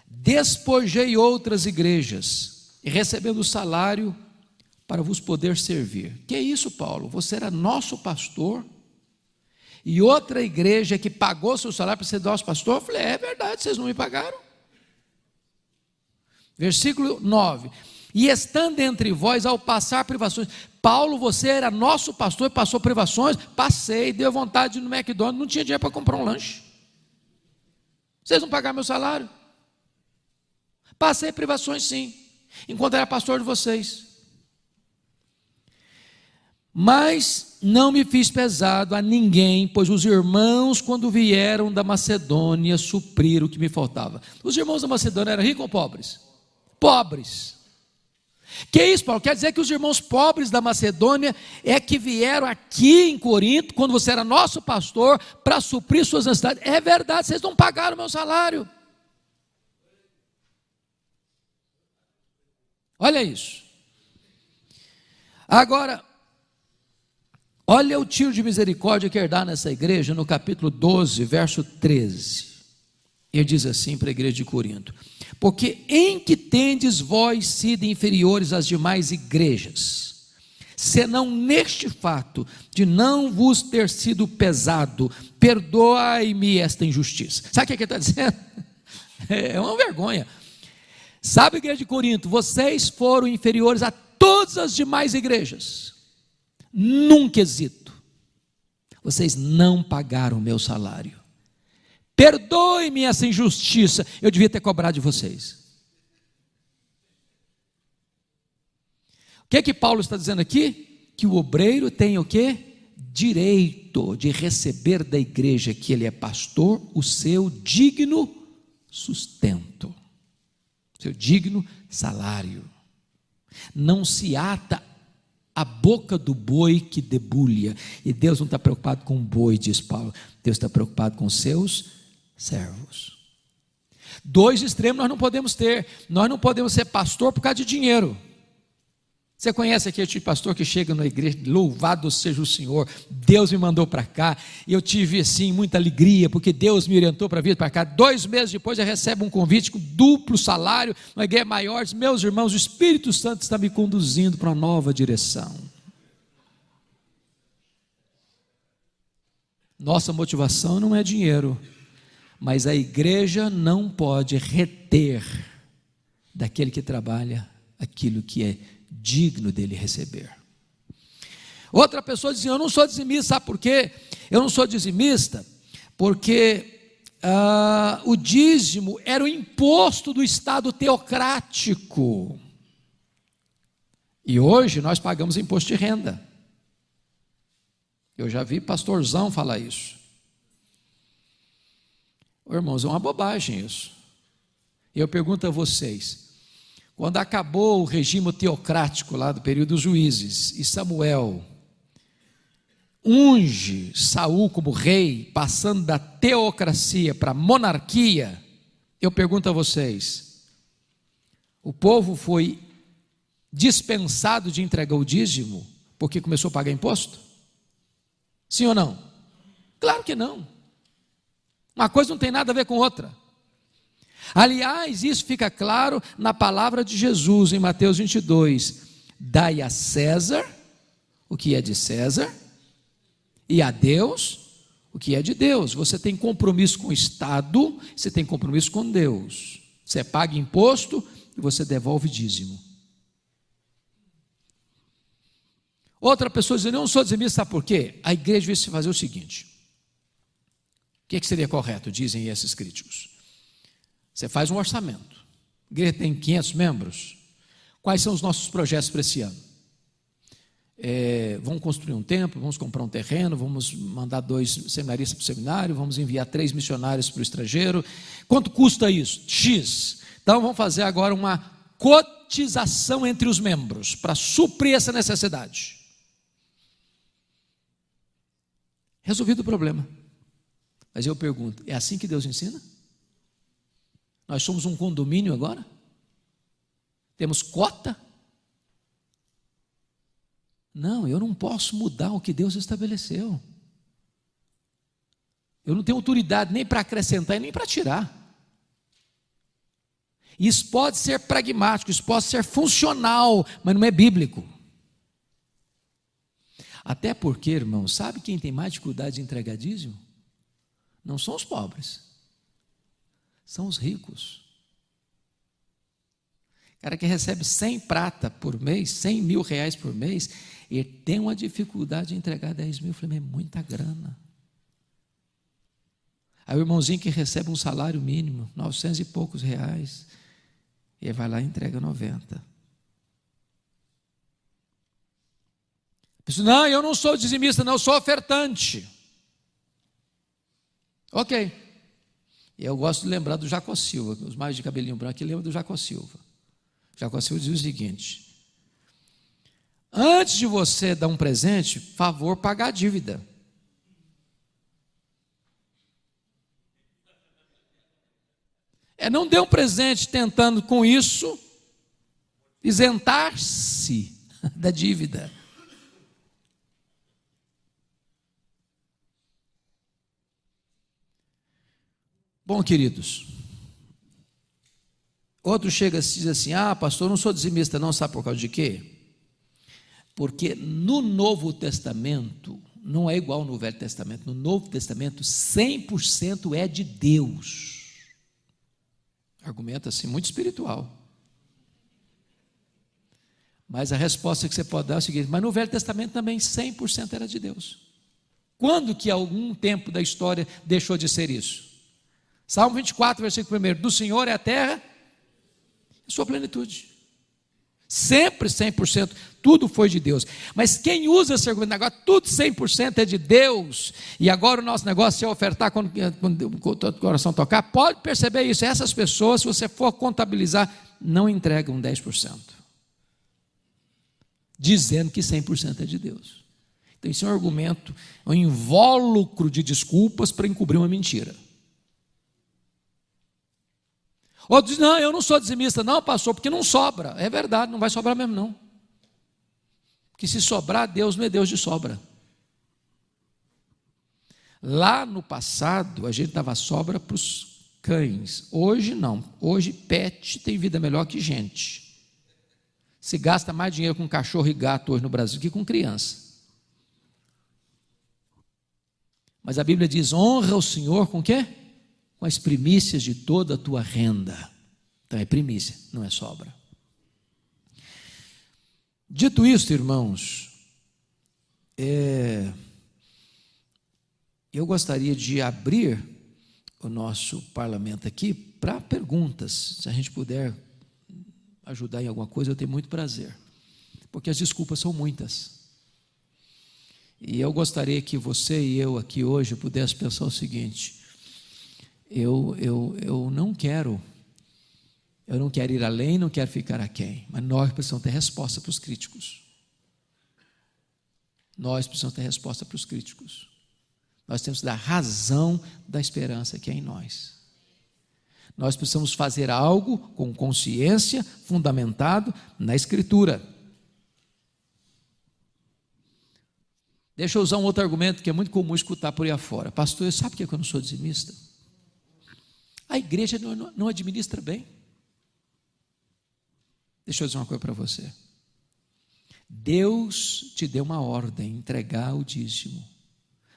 despojei outras igrejas, e recebendo o salário, para vos poder servir. Que é isso, Paulo? Você era nosso pastor, e outra igreja que pagou seu salário para ser nosso pastor? Eu falei, é verdade, vocês não me pagaram. Versículo 9: e estando entre vós ao passar privações. Paulo, você era nosso pastor e passou privações? Passei, deu vontade de ir no McDonald's, não tinha dinheiro para comprar um lanche. Vocês não pagaram meu salário? Passei privações sim, enquanto era pastor de vocês. Mas não me fiz pesado a ninguém, pois os irmãos, quando vieram da Macedônia, supriram o que me faltava. Os irmãos da Macedônia eram ricos ou pobres? Pobres. Que isso, Paulo? Quer dizer que os irmãos pobres da Macedônia é que vieram aqui em Corinto, quando você era nosso pastor, para suprir suas necessidades? É verdade, vocês não pagaram o meu salário. Olha isso. Agora, olha o tiro de misericórdia que ele dá nessa igreja, no capítulo 12, verso 13. Ele diz assim para a igreja de Corinto: porque em que tendes vós sido inferiores às demais igrejas, senão neste fato de não vos ter sido pesado, perdoai-me esta injustiça. Sabe o que ele está dizendo? É uma vergonha. Sabe, igreja de Corinto, vocês foram inferiores a todas as demais igrejas, num quesito: Vocês não pagaram o meu salário. Perdoe-me essa injustiça, eu devia ter cobrado de vocês. O que Paulo está dizendo aqui? Que o obreiro tem o quê? Direito de receber da igreja que ele é pastor o seu digno sustento, seu digno salário. Não se ata a boca do boi que debulha. E Deus não está preocupado com o boi, diz Paulo. Deus está preocupado com os seus servos. Dois extremos nós não podemos ter. Nós não podemos ser pastor por causa de dinheiro. Você conhece aquele tipo de pastor que chega na igreja, louvado seja o Senhor, Deus me mandou para cá, e eu tive assim muita alegria, porque Deus me orientou para vir para cá. 2 meses depois já recebe um convite com duplo salário, uma igreja maior. Diz: meus irmãos, o Espírito Santo está me conduzindo para uma nova direção. Nossa motivação não é dinheiro, mas a igreja não pode reter daquele que trabalha aquilo que é digno dele receber. Outra pessoa dizia: eu não sou dizimista. Sabe por quê? Eu não sou dizimista porque o dízimo era o imposto do Estado teocrático, e hoje nós pagamos imposto de renda. Eu já vi pastorzão falar isso. Irmãos, é uma bobagem isso. Eu pergunto a vocês: quando acabou o regime teocrático lá do período dos juízes, e Samuel unge Saul como rei, passando da teocracia para a monarquia, eu pergunto a vocês: o povo foi dispensado de entregar o dízimo porque começou a pagar imposto? Sim ou não? Claro que não. Uma coisa não tem nada a ver com outra. Aliás, isso fica claro na palavra de Jesus em Mateus 22: dai a César o que é de César, e a Deus o que é de Deus. Você tem compromisso com o Estado, você tem compromisso com Deus. Você paga imposto e você devolve dízimo. Outra pessoa diz: eu não sou dizimista. Sabe por quê? A igreja devia se fazer o seguinte: o que seria correto, dizem esses críticos? Você faz um orçamento. A igreja tem 500 membros. Quais são os nossos projetos para esse ano? Vamos construir um templo, vamos comprar um terreno, vamos mandar 2 seminaristas para o seminário, vamos enviar 3 missionários para o estrangeiro. Quanto custa isso? X. Então vamos fazer agora uma cotização entre os membros para suprir essa necessidade. Resolvido o problema. Mas eu pergunto: é assim que Deus ensina? Nós somos um condomínio agora? Temos cota? Não, eu não posso mudar o que Deus estabeleceu. Eu não tenho autoridade nem para acrescentar e nem para tirar. Isso pode ser pragmático, isso pode ser funcional, mas não é bíblico. Até porque, irmão, sabe quem tem mais dificuldade de entregar dízimo? Não são os pobres, são os ricos. O cara que recebe 100 prata por mês, 100 mil reais por mês, ele tem uma dificuldade de entregar 10 mil. Eu falei: mas é muita grana. Aí o irmãozinho que recebe um salário mínimo, 900 e poucos reais, ele vai lá e entrega 90. Não, eu não sou dizimista, não, eu sou ofertante. Ok. Eu gosto de lembrar do Jacó Silva. Os mais de cabelinho branco aqui lembram do Jacó Silva. Jacó Silva diz o seguinte: antes de você dar um presente, favor pagar a dívida. Não dê um presente tentando com isso isentar-se da dívida. Bom, queridos, outro chega e diz assim: ah, pastor, eu não sou dizimista não. Sabe por causa de quê? Porque no Novo Testamento, não é igual no Velho Testamento. No Novo Testamento, 100% é de Deus. Argumento assim, muito espiritual. Mas a resposta que você pode dar é o seguinte: mas no Velho Testamento também 100% era de Deus. Quando que algum tempo da história deixou de ser isso? Salmo 24, versículo 1, do Senhor é a terra e sua plenitude. Sempre 100%, tudo foi de Deus. Mas quem usa esse argumento, agora tudo 100% é de Deus, e agora o nosso negócio é ofertar quando o coração tocar, pode perceber isso, essas pessoas, se você for contabilizar, não entregam 10%, dizendo que 100% é de Deus. Então isso é um argumento, um invólucro de desculpas para encobrir uma mentira. Outro diz, não, eu não sou dizimista, não, pastor, porque não sobra. É verdade, não vai sobrar mesmo não. Porque se sobrar, Deus não é Deus de sobra. Lá no passado, a gente dava sobra para os cães. Hoje não. Hoje pet tem vida melhor que gente. Se gasta mais dinheiro com cachorro e gato hoje no Brasil que com criança. Mas a Bíblia diz, honra o Senhor com o quê? Com as primícias de toda a tua renda. Então é primícia, não é sobra. Dito isto, irmãos, eu gostaria de abrir o nosso parlamento aqui para perguntas. Se a gente puder ajudar em alguma coisa, eu tenho muito prazer, porque as desculpas são muitas. E eu gostaria que você e eu aqui hoje pudesse pensar o seguinte: eu não quero ir além, não quero ficar aquém, mas nós precisamos ter resposta para os críticos. Nós precisamos ter resposta para os críticos. Nós temos que dar razão da esperança que é em nós. Nós precisamos fazer algo com consciência, fundamentado na Escritura. Deixa eu usar um outro argumento que é muito comum escutar por aí afora. Pastor, sabe por que eu não sou dizimista? A igreja não administra bem. Deixa eu dizer uma coisa para você. Deus te deu uma ordem, entregar o dízimo.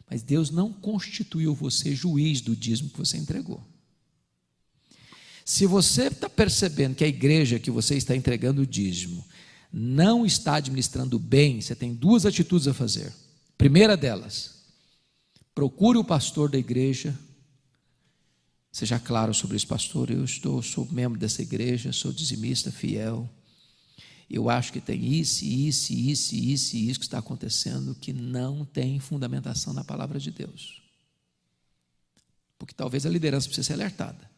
Mas Deus não constituiu você juiz do dízimo que você entregou. Se você está percebendo que a igreja que você está entregando o dízimo não está administrando bem, você tem duas atitudes a fazer. Primeira delas, procure o pastor da igreja. Seja claro sobre isso, pastor, sou membro dessa igreja, sou dizimista fiel. Eu acho que tem isso que está acontecendo que não tem fundamentação na palavra de Deus. Porque talvez a liderança precise ser alertada.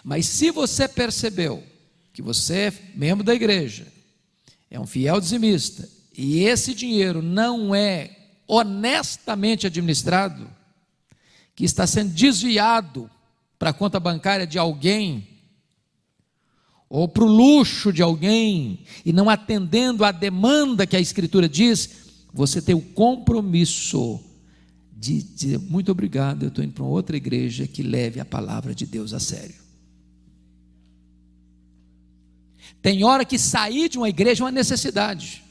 Mas se você percebeu que você é membro da igreja, é um fiel dizimista, e esse dinheiro não é honestamente administrado, que está sendo desviado para a conta bancária de alguém, ou para o luxo de alguém, e não atendendo à demanda que a Escritura diz, você tem o compromisso de dizer, muito obrigado, eu estou indo para uma outra igreja que leve a palavra de Deus a sério. Tem hora que sair de uma igreja é uma necessidade.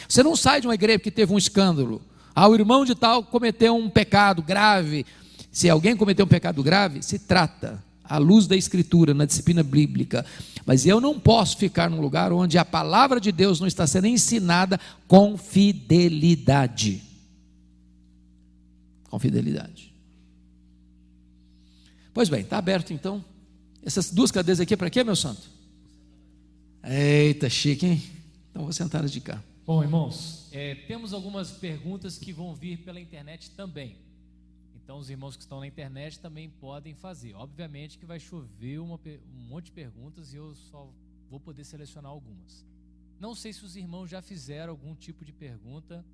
Você não sai de uma igreja porque teve um escândalo. O irmão de tal cometeu um pecado grave. Se alguém cometeu um pecado grave, se trata à luz da Escritura, na disciplina bíblica. Mas eu não posso ficar num lugar onde a palavra de Deus não está sendo ensinada com fidelidade. Com fidelidade. Pois bem, está aberto então. Essas duas cadeiras aqui é para quê, meu santo? Eita, chique, hein? Então vou sentar de cá. Bom, irmãos, temos algumas perguntas que vão vir pela internet também. Então os irmãos que estão na internet também podem fazer. Obviamente que vai chover um monte de perguntas e eu só vou poder selecionar algumas. Não sei se os irmãos já fizeram algum tipo de pergunta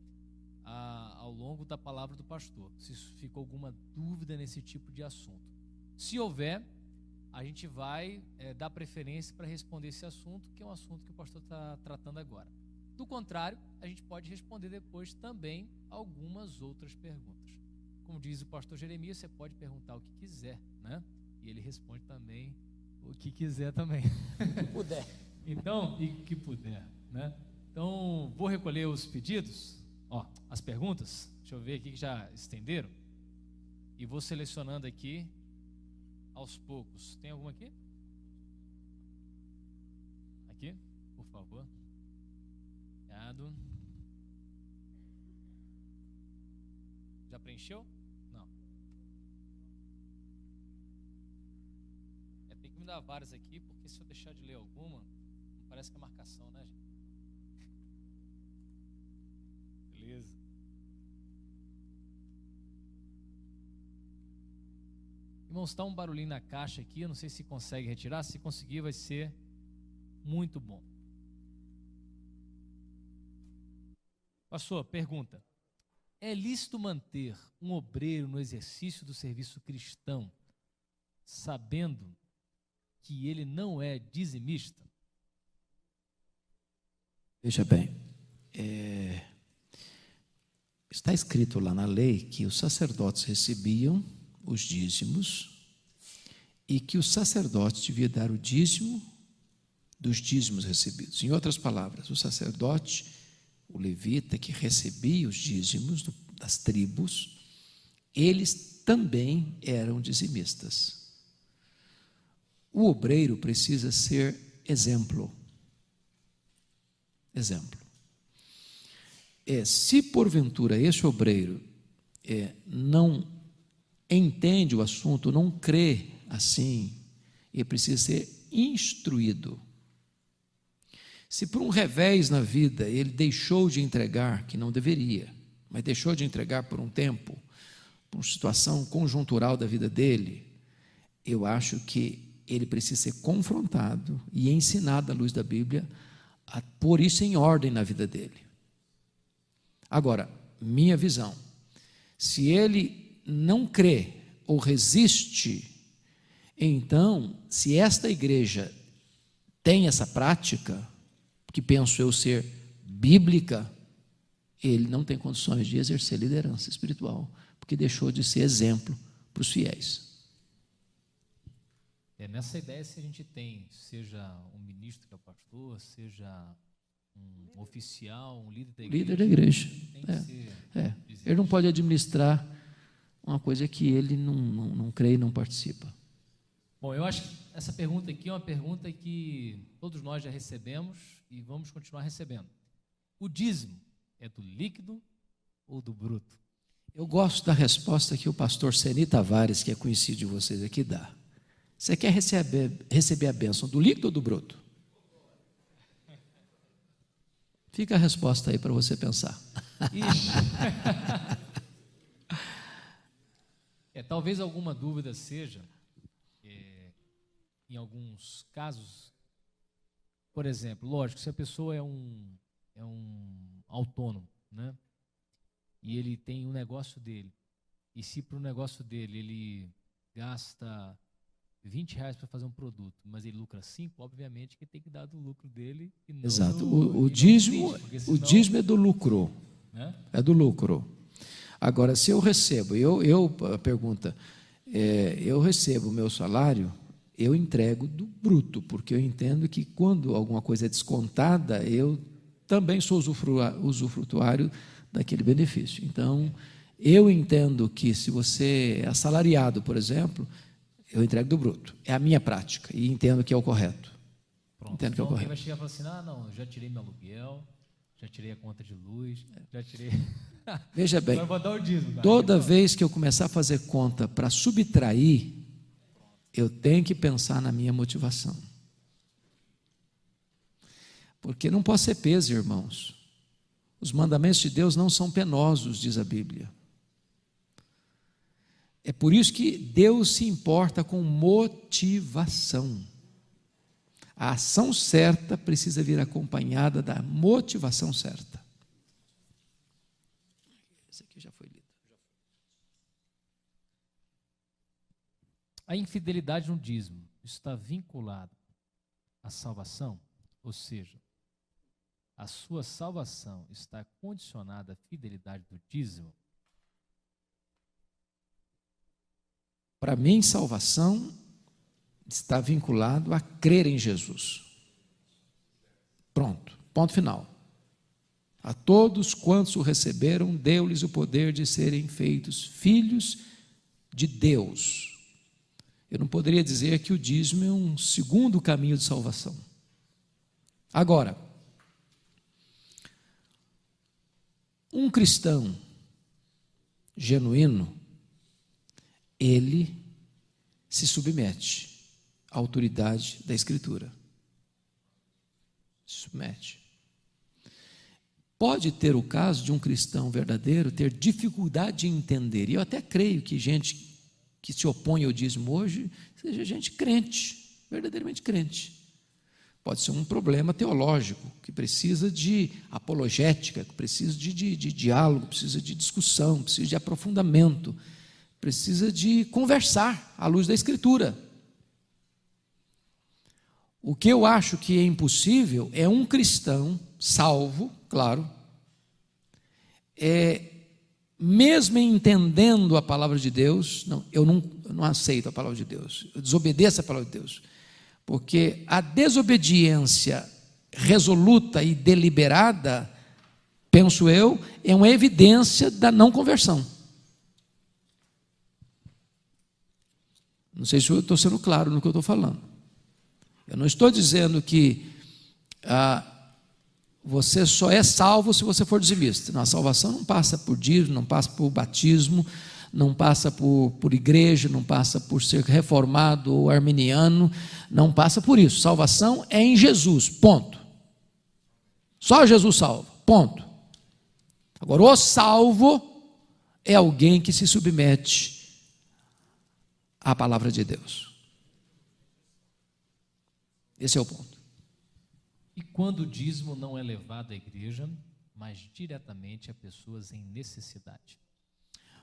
ao longo da palavra do pastor, se ficou alguma dúvida nesse tipo de assunto. Se houver, a gente vai dar preferência para responder esse assunto, que é um assunto que o pastor está tratando agora. Do contrário, a gente pode responder depois também algumas outras perguntas. Como diz o pastor Jeremias, você pode perguntar o que quiser, né? E ele responde também o que quiser também. Que puder. Então, e que puder, né? Então, vou recolher os pedidos, as perguntas. Deixa eu ver aqui que já estenderam. E vou selecionando aqui aos poucos. Tem alguma aqui? Aqui, por favor. Obrigado. Já preencheu? Não. Tem que me dar várias aqui, porque se eu deixar de ler alguma, não parece que é marcação, né, gente? Beleza. Irmãos, está um barulhinho na caixa aqui, eu não sei se consegue retirar. Se conseguir, vai ser muito bom. Pastor, pergunta: é lícito manter um obreiro no exercício do serviço cristão, sabendo que ele não é dizimista? Veja bem, está escrito lá na lei que os sacerdotes recebiam os dízimos e que o sacerdote devia dar o dízimo dos dízimos recebidos. Em outras palavras, o sacerdote, o levita que recebia os dízimos das tribos, eles também eram dizimistas. O obreiro precisa ser exemplo. Exemplo. Se porventura esse obreiro não entende o assunto, não crê assim, ele precisa ser instruído. Se por um revés na vida ele deixou de entregar, que não deveria, mas deixou de entregar por um tempo, por uma situação conjuntural da vida dele, eu acho que ele precisa ser confrontado e ensinado à luz da Bíblia a pôr isso em ordem na vida dele. Agora, minha visão, se ele não crê ou resiste, então, se esta igreja tem essa prática, que penso eu ser bíblica, ele não tem condições de exercer liderança espiritual, porque deixou de ser exemplo para os fiéis. Nessa ideia, se a gente tem, seja um ministro que é o pastor, seja um oficial, um líder da igreja, tem que ser ele não pode administrar uma coisa que ele não crê e não participa. Bom, eu acho que essa pergunta aqui é uma pergunta que todos nós já recebemos e vamos continuar recebendo. O dízimo é do líquido ou do bruto? Eu gosto da resposta que o pastor Seni Tavares, que é conhecido de vocês aqui, dá. Você quer receber a bênção do líquido ou do bruto? Fica a resposta aí para você pensar. Talvez alguma dúvida seja, em alguns casos, por exemplo, lógico, se a pessoa é um autônomo, né? E ele tem um negócio dele, e se para o negócio dele ele gasta R$20 para fazer um produto, mas ele lucra 5, obviamente que tem que dar do lucro dele. E não exato. O dízimo é do lucro. Né? É do lucro. Agora, se eu recebo, pergunta, eu recebo o meu salário, eu entrego do bruto, porque eu entendo que quando alguma coisa é descontada, eu também sou usufrutuário daquele benefício. Então, eu entendo que se você é assalariado, por exemplo, eu entrego do bruto. É a minha prática e entendo que é o correto. Pronto. Entendo que é o correto. Alguém vai chegar e falar assim: não, eu já tirei meu aluguel, já tirei a conta de luz, já tirei... Veja bem, eu vou dar o dízimo, toda vez que eu começar a fazer conta para subtrair, eu tenho que pensar na minha motivação. Porque não pode ser peso, irmãos. Os mandamentos de Deus não são penosos, diz a Bíblia. É por isso que Deus se importa com motivação. A ação certa precisa vir acompanhada da motivação certa. Esse aqui já foi lido. A infidelidade no dízimo está vinculada à salvação? Ou seja, a sua salvação está condicionada à fidelidade do dízimo? Para mim, salvação está vinculado a crer em Jesus. Pronto, ponto final. A todos quantos o receberam, deu-lhes o poder de serem feitos filhos de Deus. Eu não poderia dizer que o dízimo é um segundo caminho de salvação. Agora, um cristão genuíno, ele se submete à autoridade da Escritura. Se submete. Pode ter o caso de um cristão verdadeiro ter dificuldade em entender, e eu até creio que gente que se opõe ao dízimo hoje seja gente crente, verdadeiramente crente. Pode ser um problema teológico, que precisa de apologética, que precisa de diálogo, precisa de discussão, precisa de aprofundamento, precisa de conversar à luz da Escritura. O que eu acho que é impossível é um cristão salvo, claro, mesmo entendendo a palavra de Deus, eu não aceito a palavra de Deus, eu desobedeço a palavra de Deus, porque a desobediência resoluta e deliberada, penso eu, é uma evidência da não conversão. Não sei se eu estou sendo claro no que eu estou falando. Eu não estou dizendo que você só é salvo se você for dizimista. Não, a salvação não passa por dízimo, não passa por batismo, não passa por igreja, não passa por ser reformado ou arminiano, não passa por isso. Salvação é em Jesus, ponto. Só Jesus salva, ponto. Agora, o salvo é alguém que se submete à palavra de Deus. Esse é o ponto. E quando o dízimo não é levado à igreja, mas diretamente a pessoas em necessidade?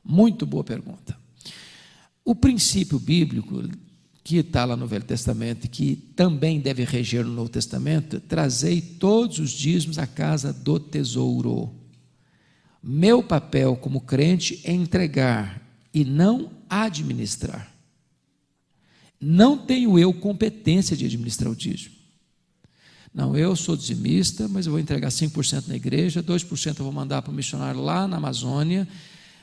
Muito boa pergunta. O princípio bíblico que está lá no Velho Testamento e que também deve reger no Novo Testamento: trazei todos os dízimos à casa do tesouro. Meu papel como crente é entregar e não administrar. Não tenho eu competência de administrar o dízimo. Não, eu sou dizimista, mas eu vou entregar 5% na igreja, 2% eu vou mandar para o missionário lá na Amazônia,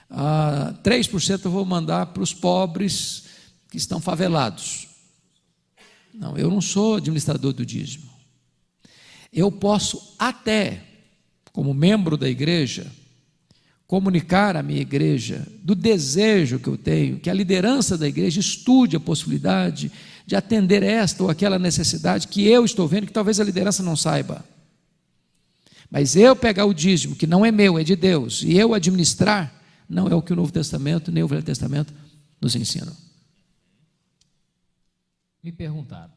3% eu vou mandar para os pobres que estão favelados. Não, eu não sou administrador do dízimo. Eu posso até, como membro da igreja, comunicar à minha igreja do desejo que eu tenho, que a liderança da igreja estude a possibilidade de atender esta ou aquela necessidade que eu estou vendo, que talvez a liderança não saiba. Mas eu pegar o dízimo, que não é meu, é de Deus, e eu administrar, não é o que o Novo Testamento nem o Velho Testamento nos ensinam. Me perguntaram: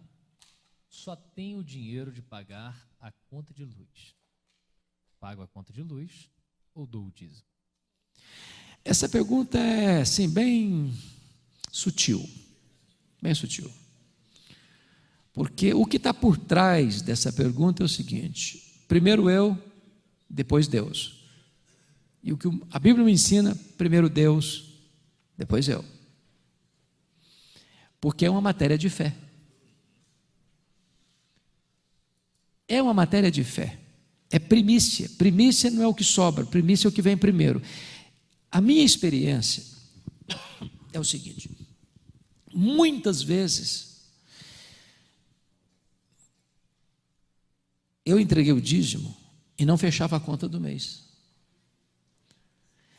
só tenho o dinheiro de pagar a conta de luz. Pago a conta de luz ou dou o dízimo? Essa pergunta é, assim, bem sutil. Bem sutil. Porque o que está por trás dessa pergunta é o seguinte: primeiro eu, depois Deus. E o que a Bíblia me ensina: primeiro Deus, depois eu. Porque é uma matéria de fé. É uma matéria de fé. É primícia. Primícia não é o que sobra, primícia é o que vem primeiro. A minha experiência é o seguinte: muitas vezes eu entreguei o dízimo e não fechava a conta do mês.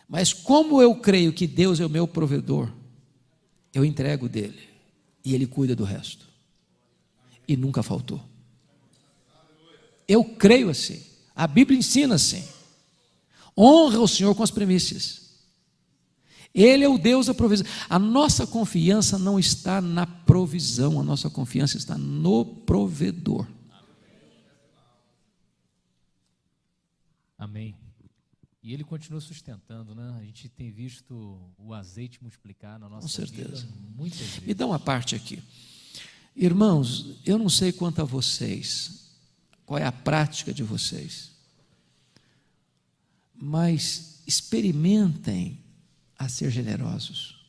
Mas como eu creio que Deus é o meu provedor, eu entrego dele e ele cuida do resto. E nunca faltou. Eu creio assim. A Bíblia ensina assim. Honra o Senhor com as primícias. Ele é o Deus da provisão. A nossa confiança não está na provisão, a nossa confiança está no provedor. Amém. E ele continua sustentando, né? A gente tem visto o azeite multiplicar na nossa vida muitas vezes. Me dá uma parte aqui. Irmãos, eu não sei quanto a vocês, qual é a prática de vocês, mas experimentem a ser generosos.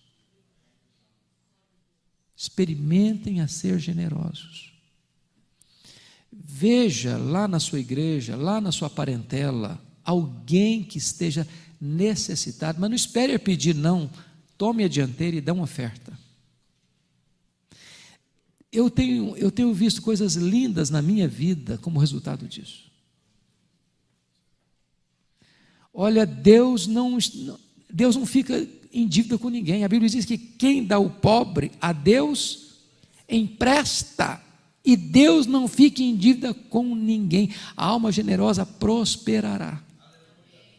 Experimentem a ser generosos. Veja lá na sua igreja, lá na sua parentela, alguém que esteja necessitado, mas não espere pedir, não. Tome a dianteira e dê uma oferta. Eu tenho visto coisas lindas na minha vida como resultado disso. Olha, Deus não Deus não fica em dívida com ninguém. A Bíblia diz que quem dá o pobre a Deus empresta, e Deus não fica em dívida com ninguém. A alma generosa prosperará.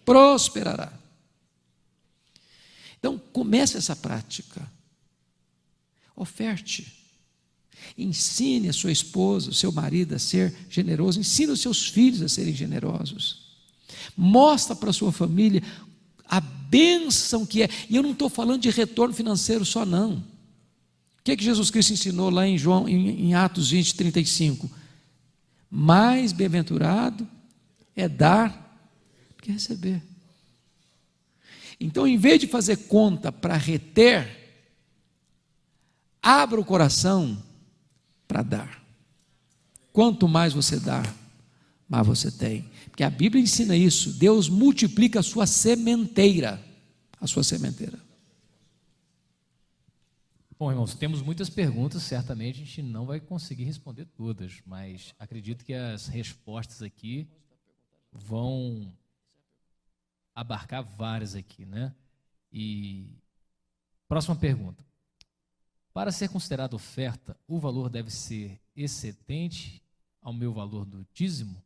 Prosperará. Então, comece essa prática. Oferte. Ensine a sua esposa, o seu marido a ser generoso. Ensine os seus filhos a serem generosos. Mostra para a sua família a bênção que é. E eu não estou falando de retorno financeiro só, não. O que é que Jesus Cristo ensinou lá em Atos 20, 35? Mais bem-aventurado é dar do que receber. Então, em vez de fazer conta para reter, abra o coração para dar. Quanto mais você dá, mais você tem. Porque a Bíblia ensina isso. Deus multiplica a sua sementeira. A sua sementeira. Bom, irmãos, temos muitas perguntas, certamente a gente não vai conseguir responder todas, mas acredito que as respostas aqui vão abarcar várias aqui, né? E próxima pergunta. Para ser considerado oferta, o valor deve ser excedente ao meu valor do dízimo?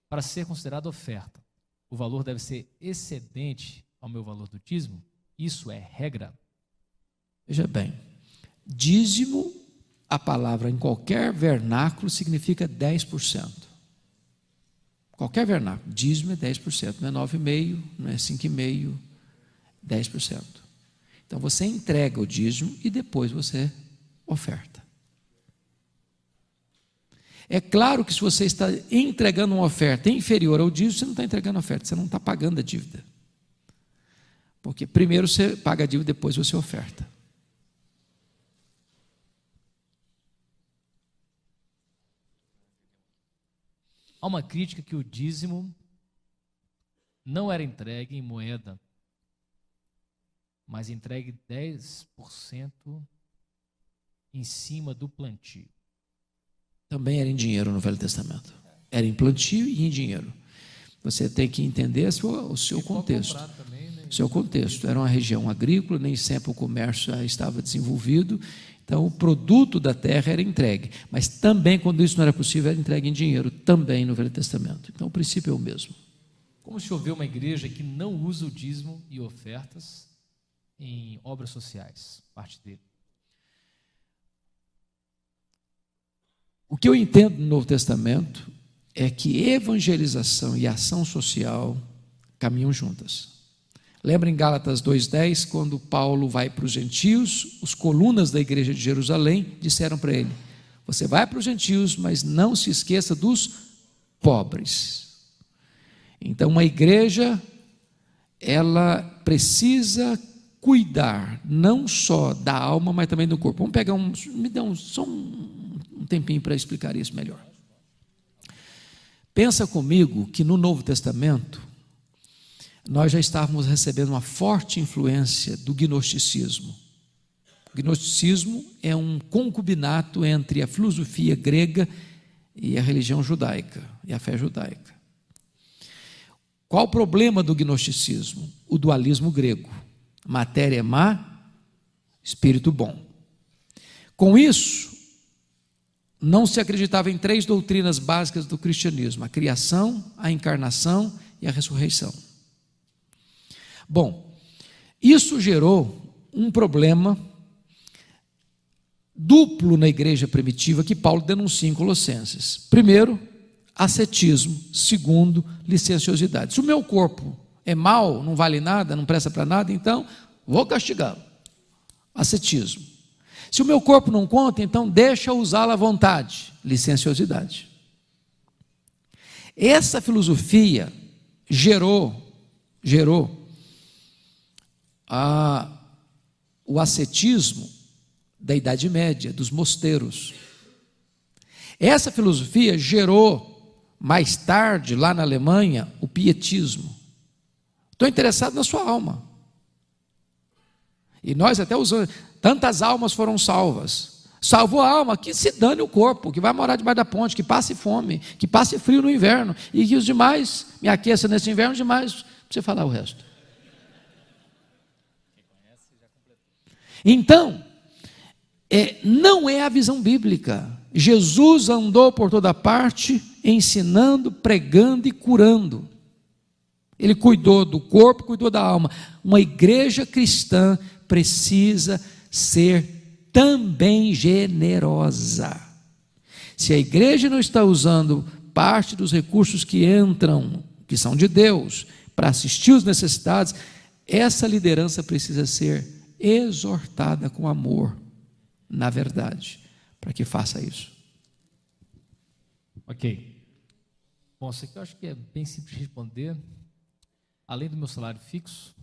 Para ser considerado oferta, o valor deve ser excedente ao meu valor do dízimo? Isso é regra? Veja bem, dízimo, a palavra em qualquer vernáculo significa 10%. Qualquer vernáculo, dízimo é 10%, não é 9,5%, não é 5,5%, 10%. Então você entrega o dízimo e depois você oferta. É claro que se você está entregando uma oferta inferior ao dízimo, você não está entregando a oferta, você não está pagando a dívida. Porque primeiro você paga a dívida, depois você oferta. Há uma crítica que o dízimo não era entregue em moeda, mas entregue 10% em cima do plantio. Também era em dinheiro no Velho Testamento. Era em plantio e em dinheiro. Você tem que entender o seu contexto. Também, né? O seu contexto. Era uma região agrícola, nem sempre o comércio estava desenvolvido. Então, o produto da terra era entregue. Mas também, quando isso não era possível, era entregue em dinheiro, também no Velho Testamento. Então, o princípio é o mesmo. Como se houver uma igreja que não usa o dízimo e ofertas em obras sociais, parte dele? O que eu entendo no Novo Testamento é que evangelização e ação social caminham juntas. Lembra em Gálatas 2,10, quando Paulo vai para os gentios, os colunas da igreja de Jerusalém disseram para ele: você vai para os gentios, mas não se esqueça dos pobres. Então, uma igreja, ela precisa cuidar não só da alma, mas também do corpo. Vamos pegar me dá só um tempinho para explicar isso melhor. Pensa comigo que no Novo Testamento nós já estávamos recebendo uma forte influência do gnosticismo. O gnosticismo é um concubinato entre a filosofia grega e a religião judaica, e a fé judaica. Qual o problema do gnosticismo? O dualismo grego. Matéria é má, espírito bom. Com isso, não se acreditava em 3 doutrinas básicas do cristianismo: a criação, a encarnação e a ressurreição. Bom, isso gerou um problema duplo na igreja primitiva que Paulo denuncia em Colossenses. Primeiro, ascetismo. Segundo, licenciosidade. Se o meu corpo é mau, não vale nada, não presta para nada, então vou castigá-lo. Ascetismo. Se o meu corpo não conta, então deixa eu usá-lo à vontade. Licenciosidade. Essa filosofia gerou o ascetismo da Idade Média, dos mosteiros. Essa filosofia gerou, mais tarde, lá na Alemanha, o pietismo. Estou interessado na sua alma. E nós até usamos, tantas almas foram salvas. Salvou a alma, que se dane o corpo, que vai morar debaixo da ponte, que passe fome, que passe frio no inverno, e que os demais me aqueçam nesse inverno, os demais, não precisa falar o resto. Então, não é a visão bíblica. Jesus andou por toda parte, ensinando, pregando e curando. Ele cuidou do corpo, cuidou da alma. Uma igreja cristã precisa ser também generosa. Se a igreja não está usando parte dos recursos que entram, que são de Deus, para assistir os necessitados, essa liderança precisa ser exortada com amor, na verdade, para que faça isso. Ok. Bom, isso aqui eu acho que é bem simples de responder. Além do meu salário fixo,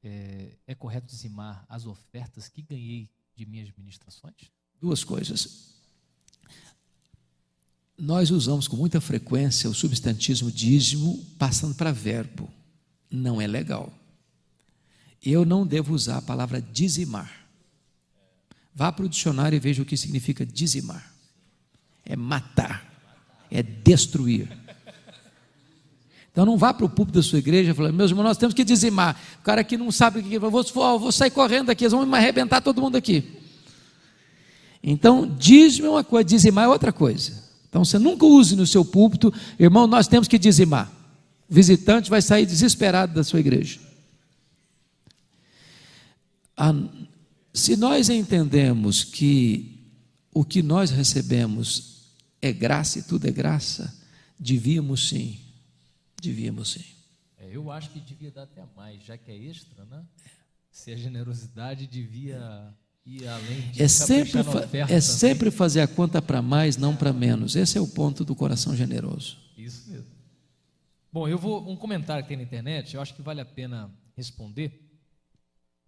é correto dizimar as ofertas que ganhei de minhas ministrações? Duas coisas. Nós usamos com muita frequência o substantivo dízimo passando para verbo. Não é legal. Eu não devo usar a palavra dizimar. Vá para o dicionário e veja o que significa dizimar. É matar, é destruir. Então não vá para o púlpito da sua igreja falando, meus irmãos, nós temos que dizimar. O cara aqui não sabe o que é, vou sair correndo aqui, eles vão me arrebentar todo mundo aqui. Então, dízimo é uma coisa, dizimar é outra coisa. Então você nunca use no seu púlpito, irmão, nós temos que dizimar. O visitante vai sair desesperado da sua igreja. Se nós entendemos que o que nós recebemos é graça e tudo é graça, devíamos sim. Eu acho que devia dar até mais, já que é extra, né? Se a generosidade devia ir além de sempre fazer a conta para mais, não para menos. Esse é o ponto do coração generoso. Isso mesmo. Bom, um comentário que tem na internet, eu acho que vale a pena responder,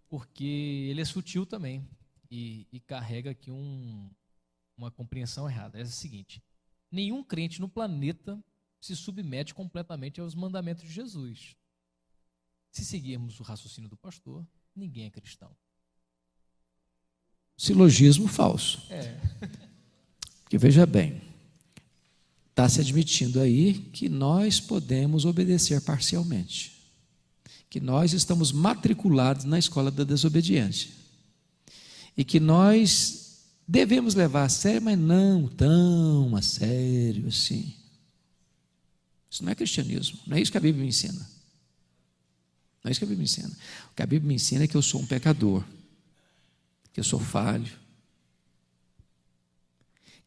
porque ele é sutil também e carrega aqui uma compreensão errada. É o seguinte: nenhum crente no planeta se submete completamente aos mandamentos de Jesus. Se seguirmos o raciocínio do pastor, ninguém é cristão. Silogismo falso. Porque veja bem, está se admitindo aí que nós podemos obedecer parcialmente, que nós estamos matriculados na escola da desobediência e que nós devemos levar a sério, mas não tão a sério assim. Isso não é cristianismo, não é isso que a Bíblia me ensina. Não é isso que a Bíblia me ensina. O que a Bíblia me ensina é que eu sou um pecador, que eu sou falho,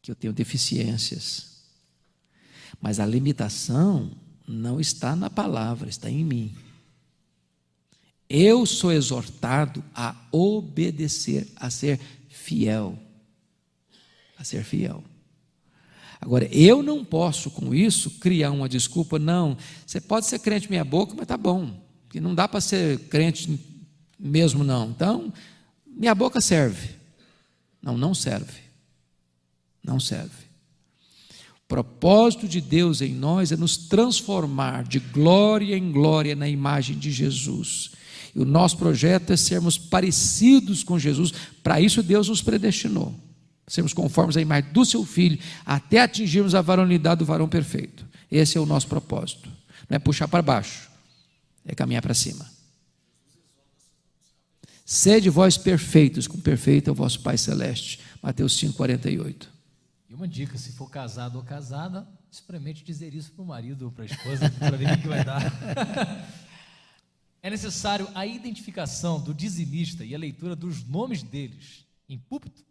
que eu tenho deficiências. Mas a limitação não está na palavra, está em mim. Eu sou exortado a obedecer, a ser fiel. A ser fiel. Agora, eu não posso com isso criar uma desculpa, não. Você pode ser crente meia boca, mas tá bom. Porque não dá para ser crente mesmo, não. Então, minha boca serve. Não serve. Não serve. O propósito de Deus em nós é nos transformar de glória em glória na imagem de Jesus. E o nosso projeto é sermos parecidos com Jesus. Para isso Deus nos predestinou. Sermos conformes à imagem do seu Filho, até atingirmos a varonilidade do varão perfeito. Esse é o nosso propósito. Não é puxar para baixo, é caminhar para cima. Sede vós perfeitos, como perfeito é o vosso Pai Celeste. Mateus 5,48. E uma dica, se for casado ou casada, experimente dizer isso para o marido ou para a esposa, para ver o que vai dar. É necessário a identificação do dizimista e a leitura dos nomes deles em púlpito?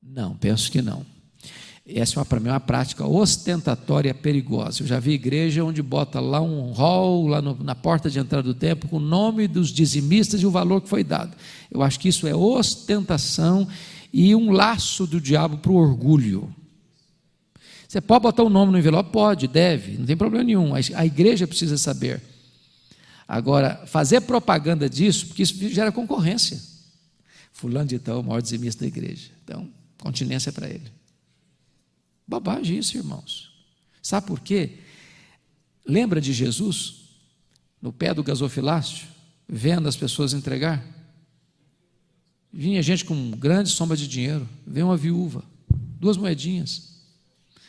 Não, penso que não. Essa para mim é uma prática ostentatória perigosa. Eu já vi igreja onde bota lá um hall, lá na porta de entrada do templo, com o nome dos dizimistas e o valor que foi dado. Eu acho que isso é ostentação e um laço do diabo para o orgulho. Você pode botar o nome no envelope? Pode, deve, não tem problema nenhum. A igreja precisa saber. Agora, fazer propaganda disso, porque isso gera concorrência. Fulano de tal, o maior dizimista da igreja. Então, continência para ele. Bobagem isso, irmãos. Sabe por quê? Lembra de Jesus, no pé do gasofilácio, vendo as pessoas entregar? Vinha gente com grande soma de dinheiro, veio uma viúva, 2 moedinhas.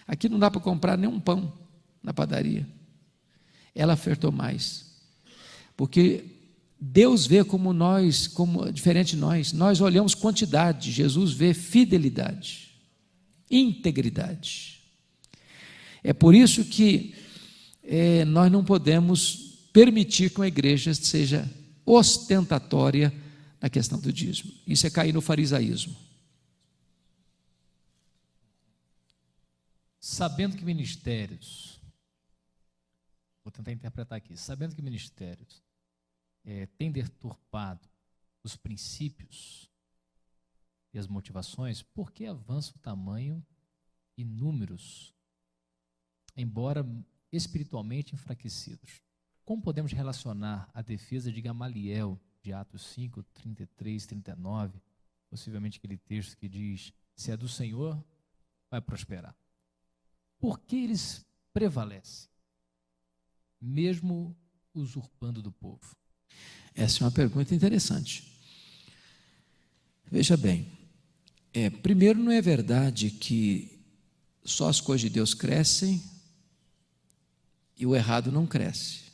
Aqui não dá para comprar nem um pão na padaria. Ela ofertou mais, porque Deus vê como nós, como diferente de nós. Nós olhamos quantidade, Jesus vê fidelidade, integridade. É por isso que nós não podemos permitir que uma igreja seja ostentatória na questão do dízimo. Isso é cair no farisaísmo. Sabendo que ministérios, vou tentar interpretar aqui, sabendo que ministérios têm deturpado os princípios e as motivações, por que avança o tamanho e números, embora espiritualmente enfraquecidos? Como podemos relacionar a defesa de Gamaliel, de Atos 5, 33, 39, possivelmente aquele texto que diz, se é do Senhor, vai prosperar? Por que eles prevalecem, mesmo usurpando do povo? Essa é uma pergunta interessante. Veja bem, primeiro, não é verdade que só as coisas de Deus crescem e o errado não cresce.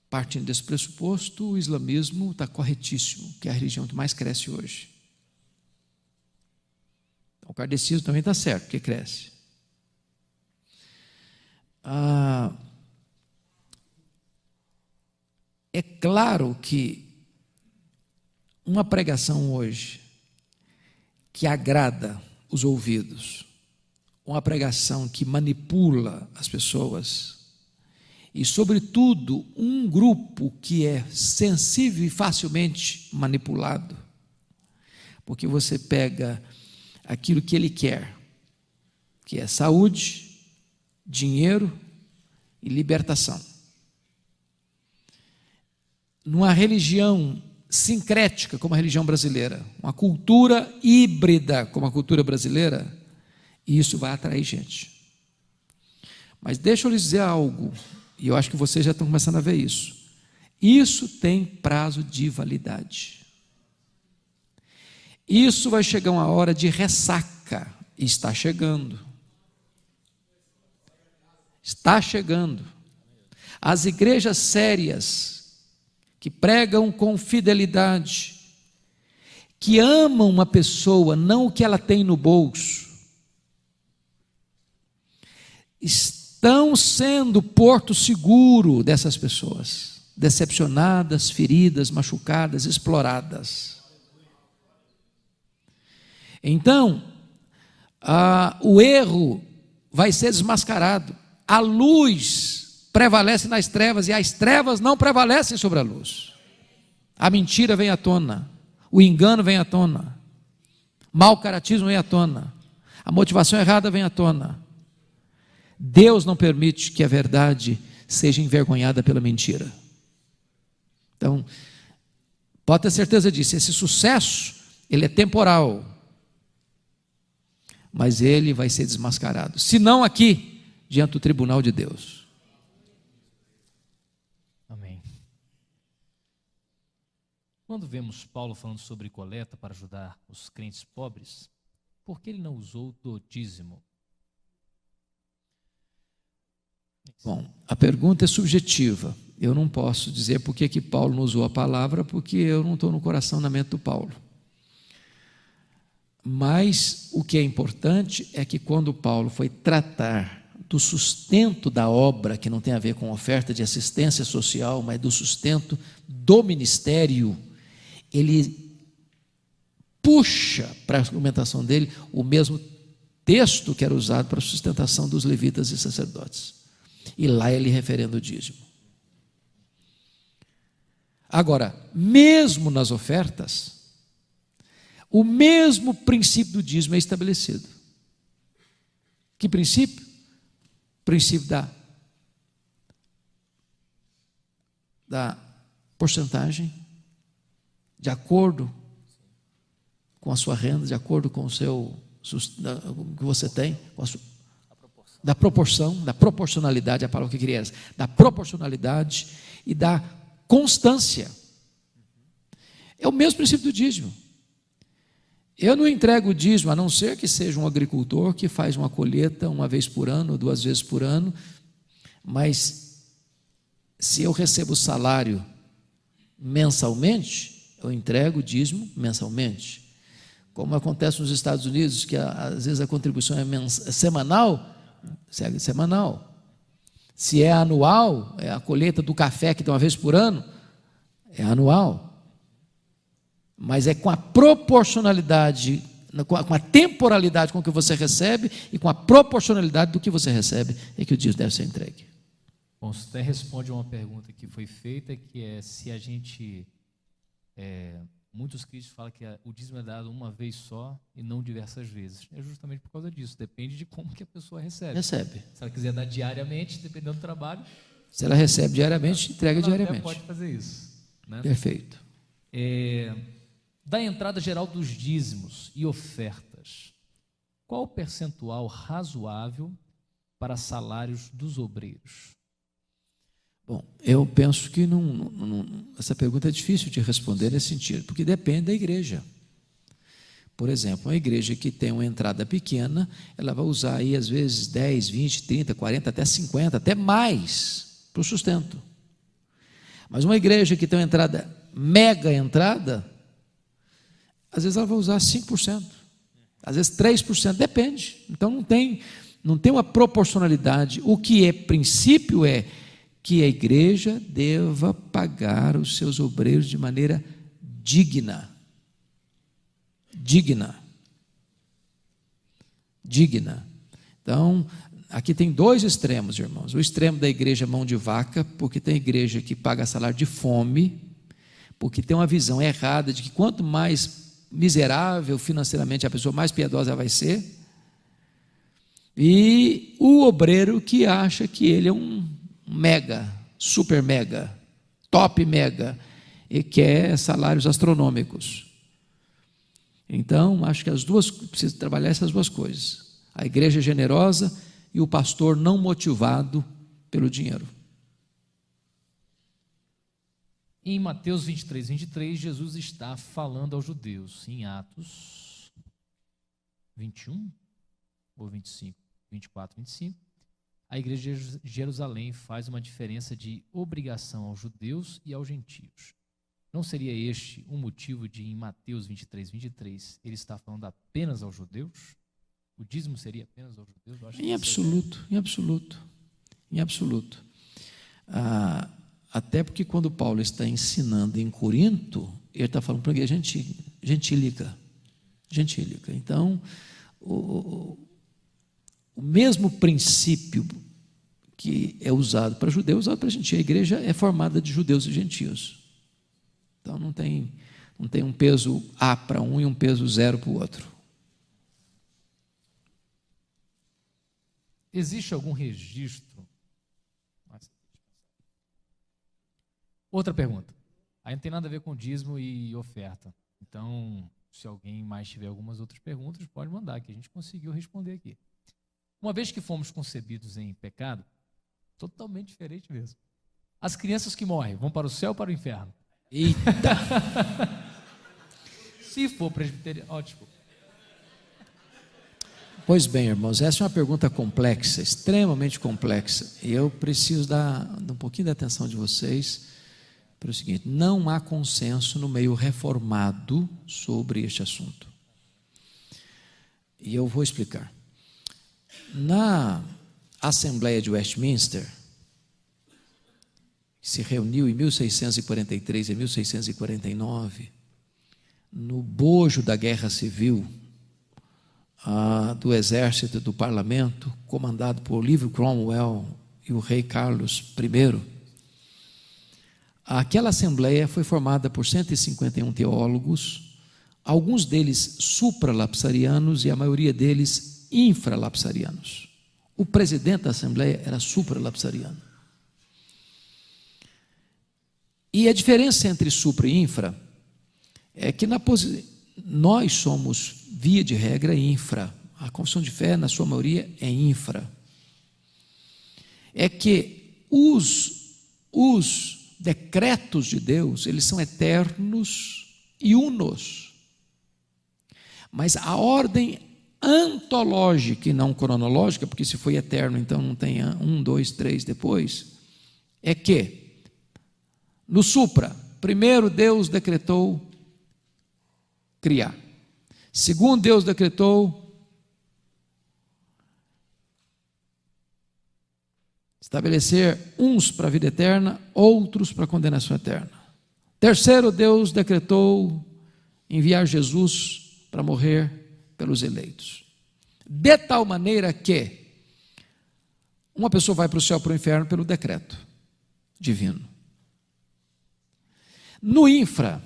Partindo desse pressuposto, o islamismo está corretíssimo, que é a religião que mais cresce hoje. O kardecismo também está certo, porque cresce. É claro que uma pregação hoje que agrada os ouvidos, uma pregação que manipula as pessoas, e sobretudo um grupo que é sensível e facilmente manipulado, porque você pega aquilo que ele quer, que é saúde, dinheiro e libertação. Numa religião sincrética como a religião brasileira, uma cultura híbrida como a cultura brasileira, isso vai atrair gente. Mas deixa eu lhes dizer algo, e eu acho que vocês já estão começando a ver isso. Isso tem prazo de validade. Isso vai chegar uma hora de ressaca, e está chegando. Está chegando. As igrejas sérias, que pregam com fidelidade, que amam uma pessoa, não o que ela tem no bolso, estão sendo porto seguro dessas pessoas, decepcionadas, feridas, machucadas, exploradas. Então, o erro vai ser desmascarado. A luz prevalece nas trevas e as trevas não prevalecem sobre a luz. A mentira vem à tona, o engano vem à tona, mau caratismo vem à tona, a motivação errada vem à tona. Deus não permite que a verdade seja envergonhada pela mentira. Então, pode ter certeza disso, esse sucesso, ele é temporal, mas ele vai ser desmascarado, se não aqui, diante do tribunal de Deus. Amém. Quando vemos Paulo falando sobre coleta para ajudar os crentes pobres, por que ele não usou do dízimo? Bom, a pergunta é subjetiva. Eu não posso dizer por que Paulo não usou a palavra, porque eu não estou no coração, na mente do Paulo. Mas o que é importante é que quando Paulo foi tratar do sustento da obra, que não tem a ver com oferta de assistência social, mas do sustento do ministério, ele puxa para a argumentação dele o mesmo texto que era usado para a sustentação dos levitas e sacerdotes. E lá ele referendo o dízimo. Agora, mesmo nas ofertas, o mesmo princípio do dízimo é estabelecido. Que princípio? O princípio da porcentagem, de acordo com a sua renda, de acordo com o que você tem, da proporção, da proporcionalidade, a palavra que eu queria era essa, da proporcionalidade e da constância. É o mesmo princípio do dízimo. Eu não entrego o dízimo, a não ser que seja um agricultor que faz uma colheita uma vez por ano, ou 2 vezes por ano, mas se eu recebo o salário mensalmente, eu entrego o dízimo mensalmente. Como acontece nos Estados Unidos, que às vezes a contribuição é semanal, segue semanal. Se é anual, é a colheita do café que tem uma vez por ano, é anual. Mas é com a proporcionalidade, com a temporalidade com que você recebe e com a proporcionalidade do que você recebe, é que o dízimo deve ser entregue. Bom, você até responde a uma pergunta que foi feita, que é se a gente... muitos críticos falam que o dízimo é dado uma vez só e não diversas vezes. É justamente por causa disso, depende de como que a pessoa recebe. Recebe. Se ela quiser dar diariamente, dependendo do trabalho... Se ela recebe diariamente, entrega ela diariamente. até pode fazer isso, né? Perfeito. Da entrada geral dos dízimos e ofertas, qual o percentual razoável para salários dos obreiros? Bom, eu penso que essa pergunta é difícil de responder nesse sentido, porque depende da igreja. Por exemplo, uma igreja que tem uma entrada pequena, ela vai usar aí às vezes 10, 20, 30, 40, até 50, até mais para o sustento. Mas uma igreja que tem uma entrada, mega entrada, às vezes ela vai usar 5%, às vezes 3%, depende. Então não tem uma proporcionalidade. O que é princípio é que a igreja deva pagar os seus obreiros de maneira digna. Digna. Então, aqui tem dois extremos, irmãos. O extremo da igreja mão de vaca, porque tem igreja que paga salário de fome, porque tem uma visão errada de que quanto mais miserável financeiramente a pessoa, mais piedosa ela vai ser. E o obreiro que acha que ele é um mega, super mega, top mega, e quer salários astronômicos. Então, acho que precisa trabalhar essas duas coisas: a igreja generosa e o pastor não motivado pelo dinheiro. Em Mateus 23, Jesus está falando aos judeus, em Atos 21 ou 25, 24, 25, a igreja de Jerusalém faz uma diferença de obrigação aos judeus e aos gentios. Não seria este um motivo de, em Mateus 23, ele está falando apenas aos judeus? O dízimo seria apenas aos judeus? Eu acho Em absoluto. Até porque quando Paulo está ensinando em Corinto, ele está falando para a igreja gentílica. Então, o mesmo princípio que é usado para judeus, é usado para gentios. A igreja é formada de judeus e gentios. Então, não tem um peso A para um e um peso 0 para o outro. Existe algum registro? Outra pergunta. Aí não tem nada a ver com dízimo e oferta. Então, se alguém mais tiver algumas outras perguntas, pode mandar, que a gente conseguiu responder aqui. Uma vez que fomos concebidos em pecado, totalmente diferente mesmo. As crianças que morrem vão para o céu ou para o inferno? Eita! Se for presbiteriano, ótimo. Pois bem, irmãos, essa é uma pergunta complexa, extremamente complexa. E eu preciso dar um pouquinho de atenção de vocês para o seguinte: não há consenso no meio reformado sobre este assunto. E eu vou explicar. Na Assembleia de Westminster, que se reuniu em 1643 e 1649, no bojo da Guerra Civil, do exército do parlamento, comandado por Oliver Cromwell e o rei Carlos I, aquela assembleia foi formada por 151 teólogos, alguns deles supralapsarianos e a maioria deles infralapsarianos. O presidente da assembleia era supralapsariano. E a diferença entre supra e infra é que nós somos, via de regra, infra. A confissão de fé, na sua maioria, é infra. É que os decretos de Deus, eles são eternos e unos. Mas a ordem antológica e não cronológica, porque se foi eterno, então não tem 1, 2, 3 depois, é que no supra, Primeiro, Deus decretou criar. Segundo, Deus decretou estabelecer uns para a vida eterna, outros para a condenação eterna. Terceiro, Deus decretou enviar Jesus para morrer pelos eleitos. De tal maneira que uma pessoa vai para o céu ou para o inferno pelo decreto divino. No infra,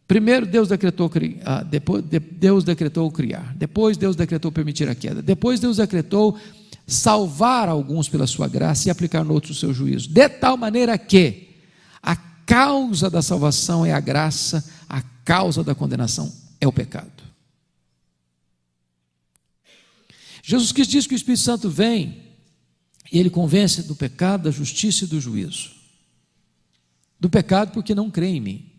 primeiro Deus decretou criar, depois Deus decretou criar, depois Deus decretou permitir a queda, depois Deus decretou salvar alguns pela sua graça e aplicar no outro o seu juízo, de tal maneira que a causa da salvação é a graça, a causa da condenação é o pecado. Jesus Cristo diz que o Espírito Santo vem e ele convence do pecado, da justiça e do juízo. Do pecado porque não crê em mim.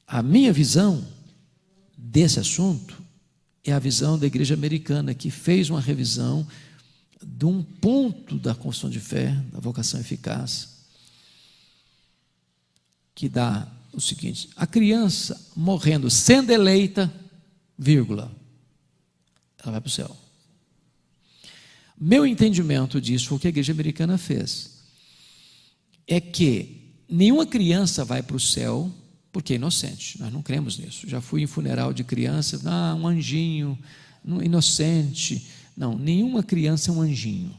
A minha visão desse assunto é a visão da igreja americana, que fez uma revisão de um ponto da confissão de fé, da vocação eficaz, que dá o seguinte: a criança morrendo, sendo eleita, vírgula, ela vai para o céu. Meu entendimento disso, foi o que a igreja americana fez, é que nenhuma criança vai para o céu porque é inocente. Nós não cremos nisso. Já fui em funeral de criança, um anjinho, inocente. Não, nenhuma criança é um anjinho.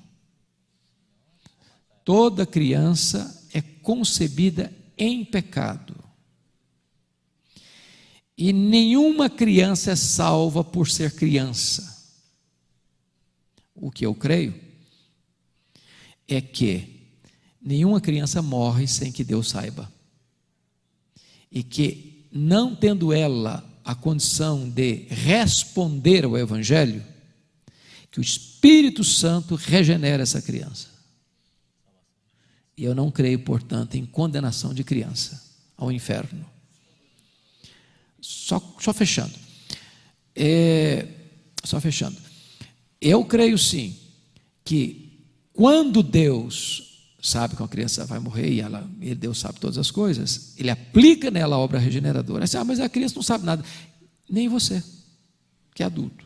Toda criança é concebida em pecado. E nenhuma criança é salva por ser criança. O que eu creio é que nenhuma criança morre sem que Deus saiba. E que, não tendo ela a condição de responder ao Evangelho, que o Espírito Santo regenera essa criança. E eu não creio, portanto, em condenação de criança ao inferno. Só fechando. Só fechando. Eu creio sim que quando Deus sabe que uma criança vai morrer e Deus sabe todas as coisas, ele aplica nela a obra regeneradora. Mas a criança não sabe nada. Nem você, que é adulto.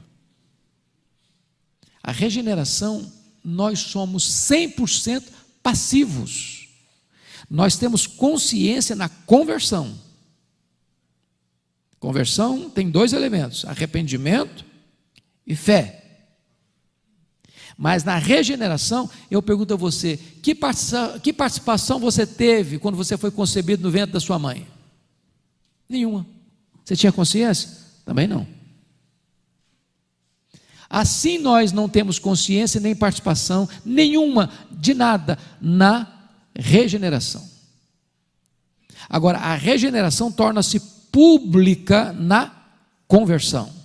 A regeneração, nós somos 100% passivos. Nós temos consciência na conversão. Conversão tem dois elementos: arrependimento e fé. Mas na regeneração, eu pergunto a você, que participação você teve quando você foi concebido no ventre da sua mãe? Nenhuma. Você tinha consciência? Também não. Assim nós não temos consciência nem participação nenhuma de nada na regeneração. Agora, a regeneração torna-se pública na conversão.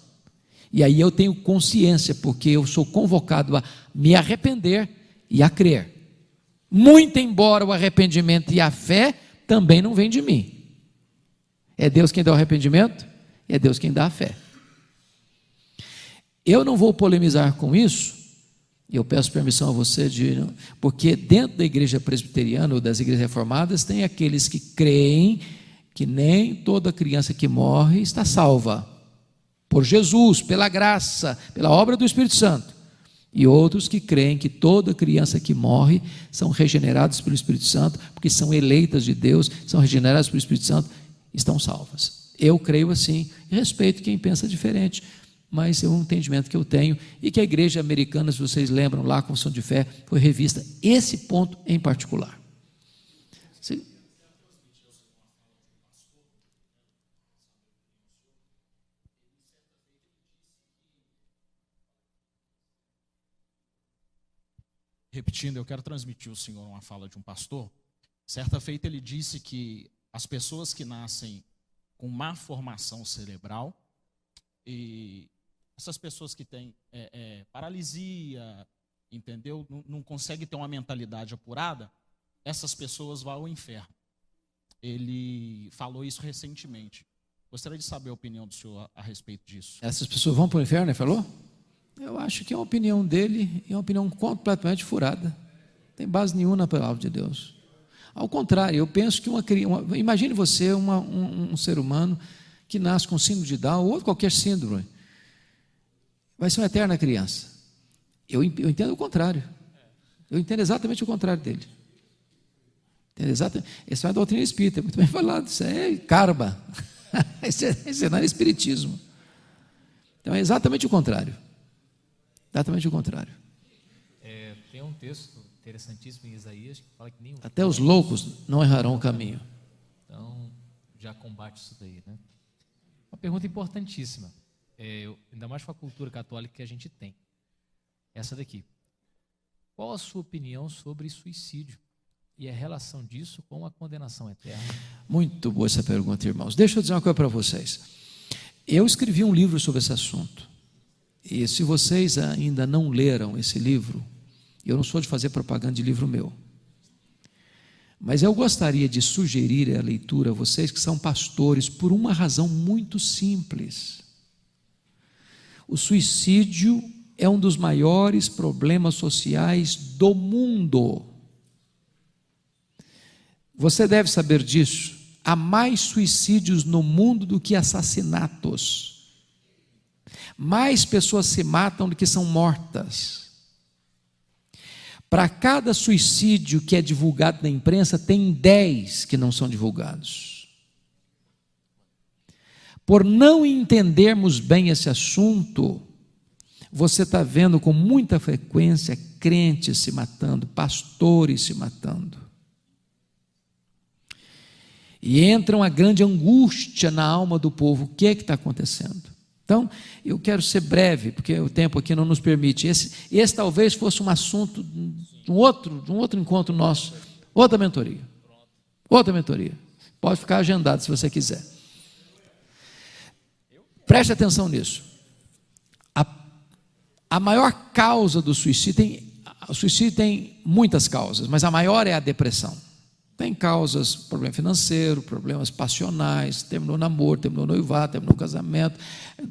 E aí eu tenho consciência, porque eu sou convocado a me arrepender e a crer. Muito embora o arrependimento e a fé também não vem de mim. É Deus quem dá o arrependimento e é Deus quem dá a fé. Eu não vou polemizar com isso, e eu peço permissão a você, porque dentro da igreja presbiteriana ou das igrejas reformadas tem aqueles que creem que nem toda criança que morre está salva. Por Jesus, pela graça, pela obra do Espírito Santo. E outros que creem que toda criança que morre são regeneradas pelo Espírito Santo, porque são eleitas de Deus, são regeneradas pelo Espírito Santo, estão salvas. Eu creio assim, e respeito quem pensa diferente, mas é um entendimento que eu tenho, e que a igreja americana, se vocês lembram lá, a Confissão de Fé, foi revista esse ponto em particular. Repetindo, eu quero transmitir ao senhor uma fala de um pastor. Certa feita ele disse que as pessoas que nascem com má formação cerebral, e essas pessoas que têm paralisia, entendeu? Não conseguem ter uma mentalidade apurada, essas pessoas vão ao inferno. Ele falou isso recentemente. Gostaria de saber a opinião do senhor a respeito disso. Essas pessoas vão para o inferno, ele falou? Eu acho que é uma opinião dele, e é uma opinião completamente furada. Não tem base nenhuma na palavra de Deus. Ao contrário, eu penso que imagine você um ser humano que nasce com síndrome de Down ou qualquer síndrome, vai ser uma eterna criança. Eu entendo o contrário. Eu entendo exatamente o contrário dele. Essa é uma doutrina espírita, muito bem falado. Isso é karma. Isso não é espiritismo. Então é exatamente o contrário. Exatamente o contrário. Tem um texto interessantíssimo em Isaías que fala que até os loucos não errarão o caminho. Então, já combate isso daí, né? Uma pergunta importantíssima, ainda mais com a cultura católica que a gente tem. Essa daqui. Qual a sua opinião sobre suicídio e a relação disso com a condenação eterna? Muito boa essa pergunta, irmãos. Deixa eu dizer uma coisa para vocês. Eu escrevi um livro sobre esse assunto. E se vocês ainda não leram esse livro, eu não sou de fazer propaganda de livro meu, mas eu gostaria de sugerir a leitura a vocês que são pastores por uma razão muito simples. O suicídio é um dos maiores problemas sociais do mundo. Você deve saber disso. Há mais suicídios no mundo do que assassinatos. Mais pessoas se matam do que são mortas. Para cada suicídio que é divulgado na imprensa, tem 10 que não são divulgados. Por não entendermos bem esse assunto, você está vendo com muita frequência crentes se matando, pastores se matando. E entra uma grande angústia na alma do povo. O que é que está acontecendo? Então, eu quero ser breve, porque o tempo aqui não nos permite. Esse talvez fosse um assunto de um outro encontro nosso, outra mentoria. Pode ficar agendado se você quiser. Preste atenção nisso. A maior causa do suicídio, o suicídio tem muitas causas, mas a maior é a depressão. Tem causas, problema financeiro, problemas passionais, terminou o namoro, terminou o noivado, terminou o casamento,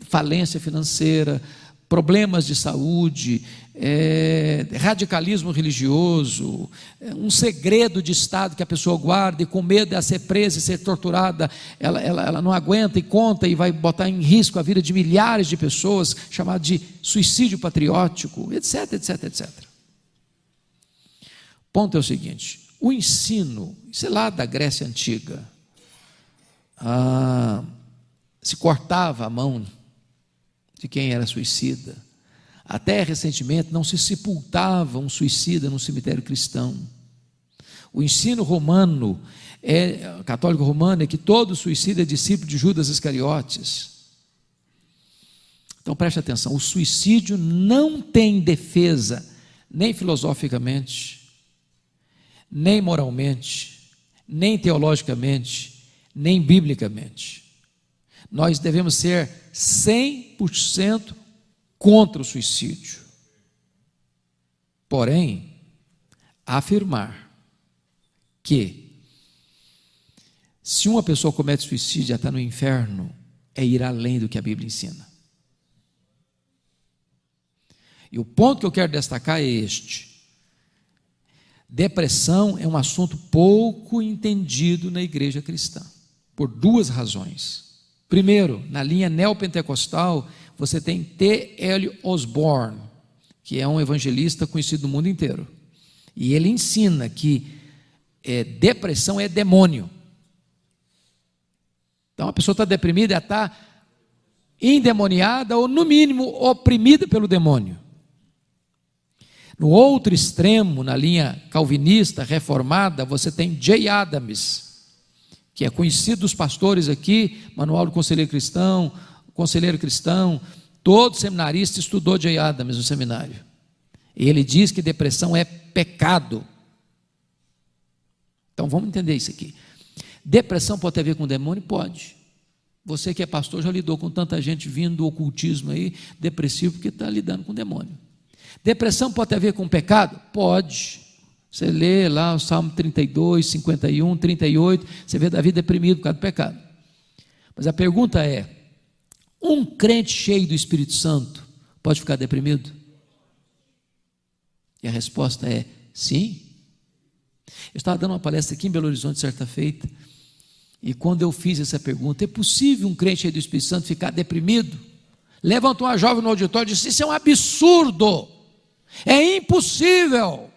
falência financeira, problemas de saúde, radicalismo religioso, um segredo de Estado que a pessoa guarda e com medo de ser presa e ser torturada, ela não aguenta e conta e vai botar em risco a vida de milhares de pessoas, chamado de suicídio patriótico, etc, etc, etc. O ponto é o seguinte: o ensino, isso é lá da Grécia Antiga, se cortava a mão de quem era suicida. Até recentemente não se sepultava um suicida num cemitério cristão. O ensino romano, católico romano, é que todo suicida é discípulo de Judas Iscariotes. Então preste atenção, o suicídio não tem defesa, nem filosoficamente, nem moralmente, nem teologicamente, nem biblicamente. Nós devemos ser 100% contra o suicídio. Porém, afirmar que se uma pessoa comete suicídio e já está no inferno, é ir além do que a Bíblia ensina. E o ponto que eu quero destacar é este: depressão é um assunto pouco entendido na igreja cristã, por duas razões. Primeiro, na linha neopentecostal, você tem T.L. Osborne, que é um evangelista conhecido no mundo inteiro. E ele ensina que depressão é demônio. Então, a pessoa está deprimida, ela está endemoniada ou, no mínimo, oprimida pelo demônio. No outro extremo, na linha calvinista, reformada, você tem J. Adams, que é conhecido dos pastores aqui, Manual do Conselheiro Cristão, todo seminarista estudou J. Adams no seminário. E ele diz que depressão é pecado. Então vamos entender isso aqui. Depressão pode ter a ver com demônio? Pode. Você que é pastor já lidou com tanta gente vindo do ocultismo aí, depressivo, porque está lidando com demônio. Depressão pode ter a ver com pecado? Pode. Você lê lá o Salmo 32, 51, 38, você vê Davi deprimido por causa do pecado. Mas a pergunta é: um crente cheio do Espírito Santo pode ficar deprimido? E a resposta é sim. Eu estava dando uma palestra aqui em Belo Horizonte certa feita, e quando eu fiz essa pergunta, é possível um crente cheio do Espírito Santo ficar deprimido? Levantou uma jovem no auditório e disse: isso é um absurdo, é impossível.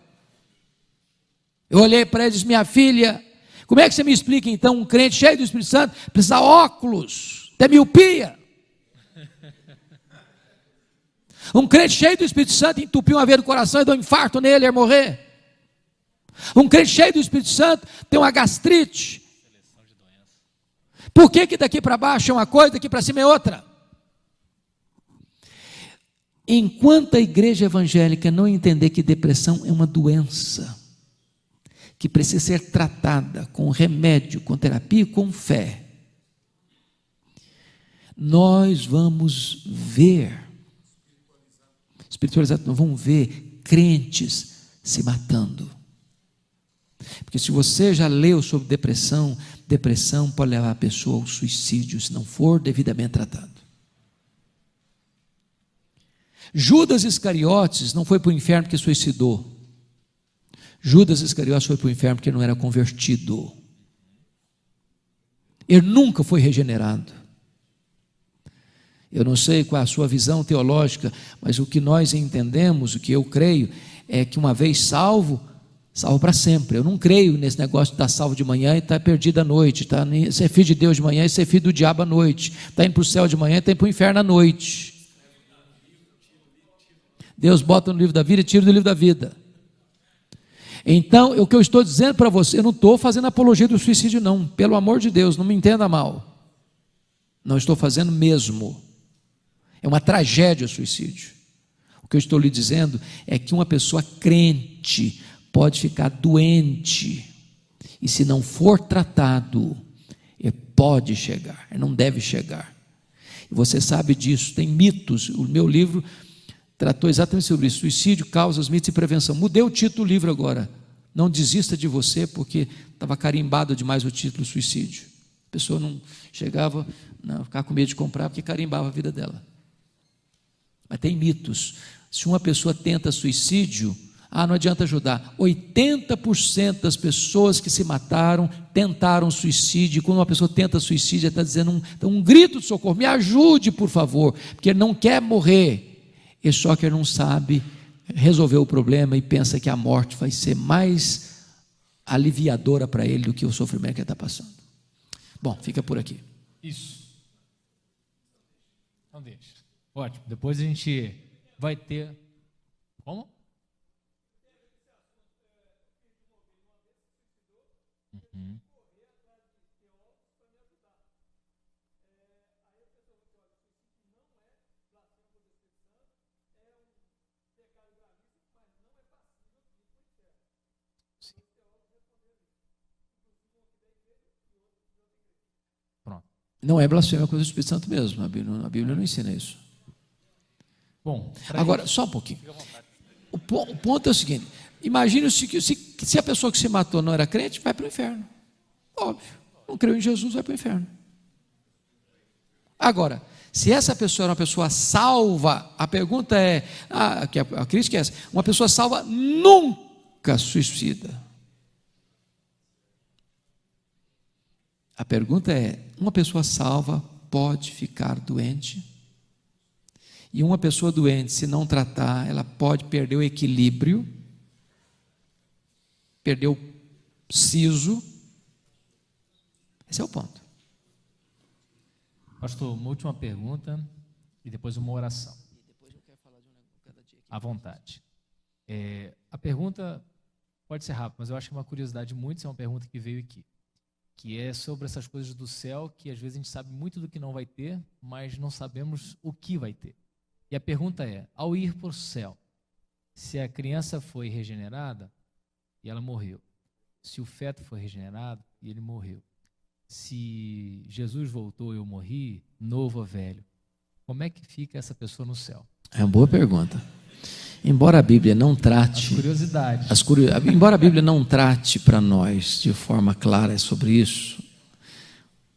Eu olhei para ela e disse: minha filha, como é que você me explica então um crente cheio do Espírito Santo precisa de óculos, ter miopia? Um crente cheio do Espírito Santo entupiu uma veia do coração e deu um infarto nele, ia morrer. Um crente cheio do Espírito Santo tem uma gastrite. Por que que daqui para baixo é uma coisa, daqui para cima é outra? Enquanto a igreja evangélica não entender que depressão é uma doença, que precisa ser tratada com remédio, com terapia e com fé, nós vamos ver, espiritualizado, nós vamos ver crentes se matando. Porque se você já leu sobre depressão, depressão pode levar a pessoa ao suicídio, se não for devidamente tratado. Judas Iscariotes não foi para o inferno porque suicidou. Judas Iscariotes foi para o inferno porque não era convertido. Ele nunca foi regenerado. Eu não sei qual é a sua visão teológica, mas o que nós entendemos, o que eu creio, é que uma vez salvo, salvo para sempre. Eu não creio nesse negócio de estar salvo de manhã e estar perdido à noite, tá? Ser filho de Deus de manhã e ser filho do diabo à noite, está indo para o céu de manhã e está indo para o inferno à noite. Deus bota no livro da vida e tira do livro da vida. Então, o que eu estou dizendo para você, eu não estou fazendo apologia do suicídio não, pelo amor de Deus, não me entenda mal, não estou fazendo mesmo, é uma tragédia o suicídio. O que eu estou lhe dizendo é que uma pessoa crente pode ficar doente, e se não for tratado, ele pode chegar, ele não deve chegar, e você sabe disso, tem mitos, o meu livro tratou exatamente sobre isso, suicídio, causas, mitos e prevenção. Mudei o título do livro agora, não desista de você, porque estava carimbado demais o título suicídio, a pessoa não chegava, não, ficava com medo de comprar, porque carimbava a vida dela. Mas tem mitos, se uma pessoa tenta suicídio, não adianta ajudar, 80% das pessoas que se mataram, tentaram suicídio, e quando uma pessoa tenta suicídio, ela está dizendo um grito de socorro, me ajude por favor, porque ele não quer morrer, e só que ele não sabe resolver o problema e pensa que a morte vai ser mais aliviadora para ele do que o sofrimento que ele está passando. Bom, fica por aqui. Isso. Então deixa. Ótimo. Depois a gente vai ter... Como? Uhum. Pronto. Não é blasfêmia contra o Espírito Santo mesmo, a Bíblia não ensina isso. Bom, agora, só um pouquinho. O ponto é o seguinte: imagine se a pessoa que se matou não era crente, vai para o inferno. Óbvio, não creu em Jesus, vai para o inferno. Agora, se essa pessoa era uma pessoa salva, a pergunta é, a crítica é essa: uma pessoa salva nunca suicida. A pergunta é: uma pessoa salva pode ficar doente? E uma pessoa doente, se não tratar, ela pode perder o equilíbrio, perder o siso. Esse é o ponto. Pastor, uma última pergunta e depois uma oração. À vontade. A pergunta pode ser rápida, mas eu acho que é uma curiosidade muito, se é uma pergunta que veio aqui, que é sobre essas coisas do céu, que às vezes a gente sabe muito do que não vai ter, mas não sabemos o que vai ter. E a pergunta é: ao ir para o céu, se a criança foi regenerada e ela morreu, se o feto foi regenerado e ele morreu, se Jesus voltou e eu morri, novo ou velho, como é que fica essa pessoa no céu? É uma boa pergunta. Embora a Bíblia não trate... As curiosidades. Embora a Bíblia não trate para nós de forma clara sobre isso,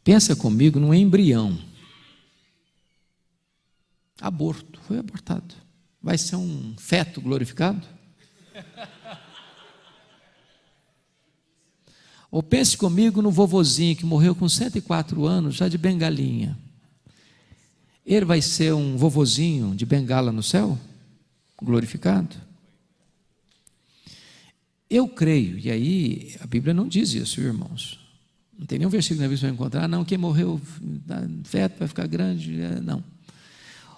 pensa comigo num embrião. Aborto, foi abortado. Vai ser um feto glorificado? Ou pense comigo no vovozinho que morreu com 104 anos, já de bengalinha. Ele vai ser um vovozinho de bengala no céu? Glorificado? Eu creio, e aí a Bíblia não diz isso, irmãos. Não tem nenhum versículo na Bíblia que você vai encontrar, não, quem morreu feto vai ficar grande, não.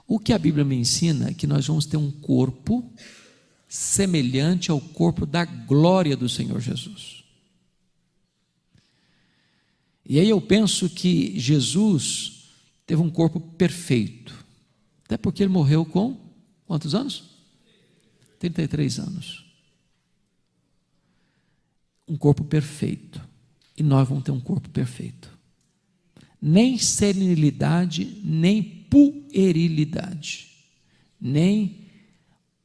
O que a Bíblia me ensina é que nós vamos ter um corpo semelhante ao corpo da glória do Senhor Jesus. E aí eu penso que Jesus teve um corpo perfeito, até porque ele morreu com quantos anos? 33 anos. Um corpo perfeito. E nós vamos ter um corpo perfeito. Nem senilidade, nem puerilidade. Nem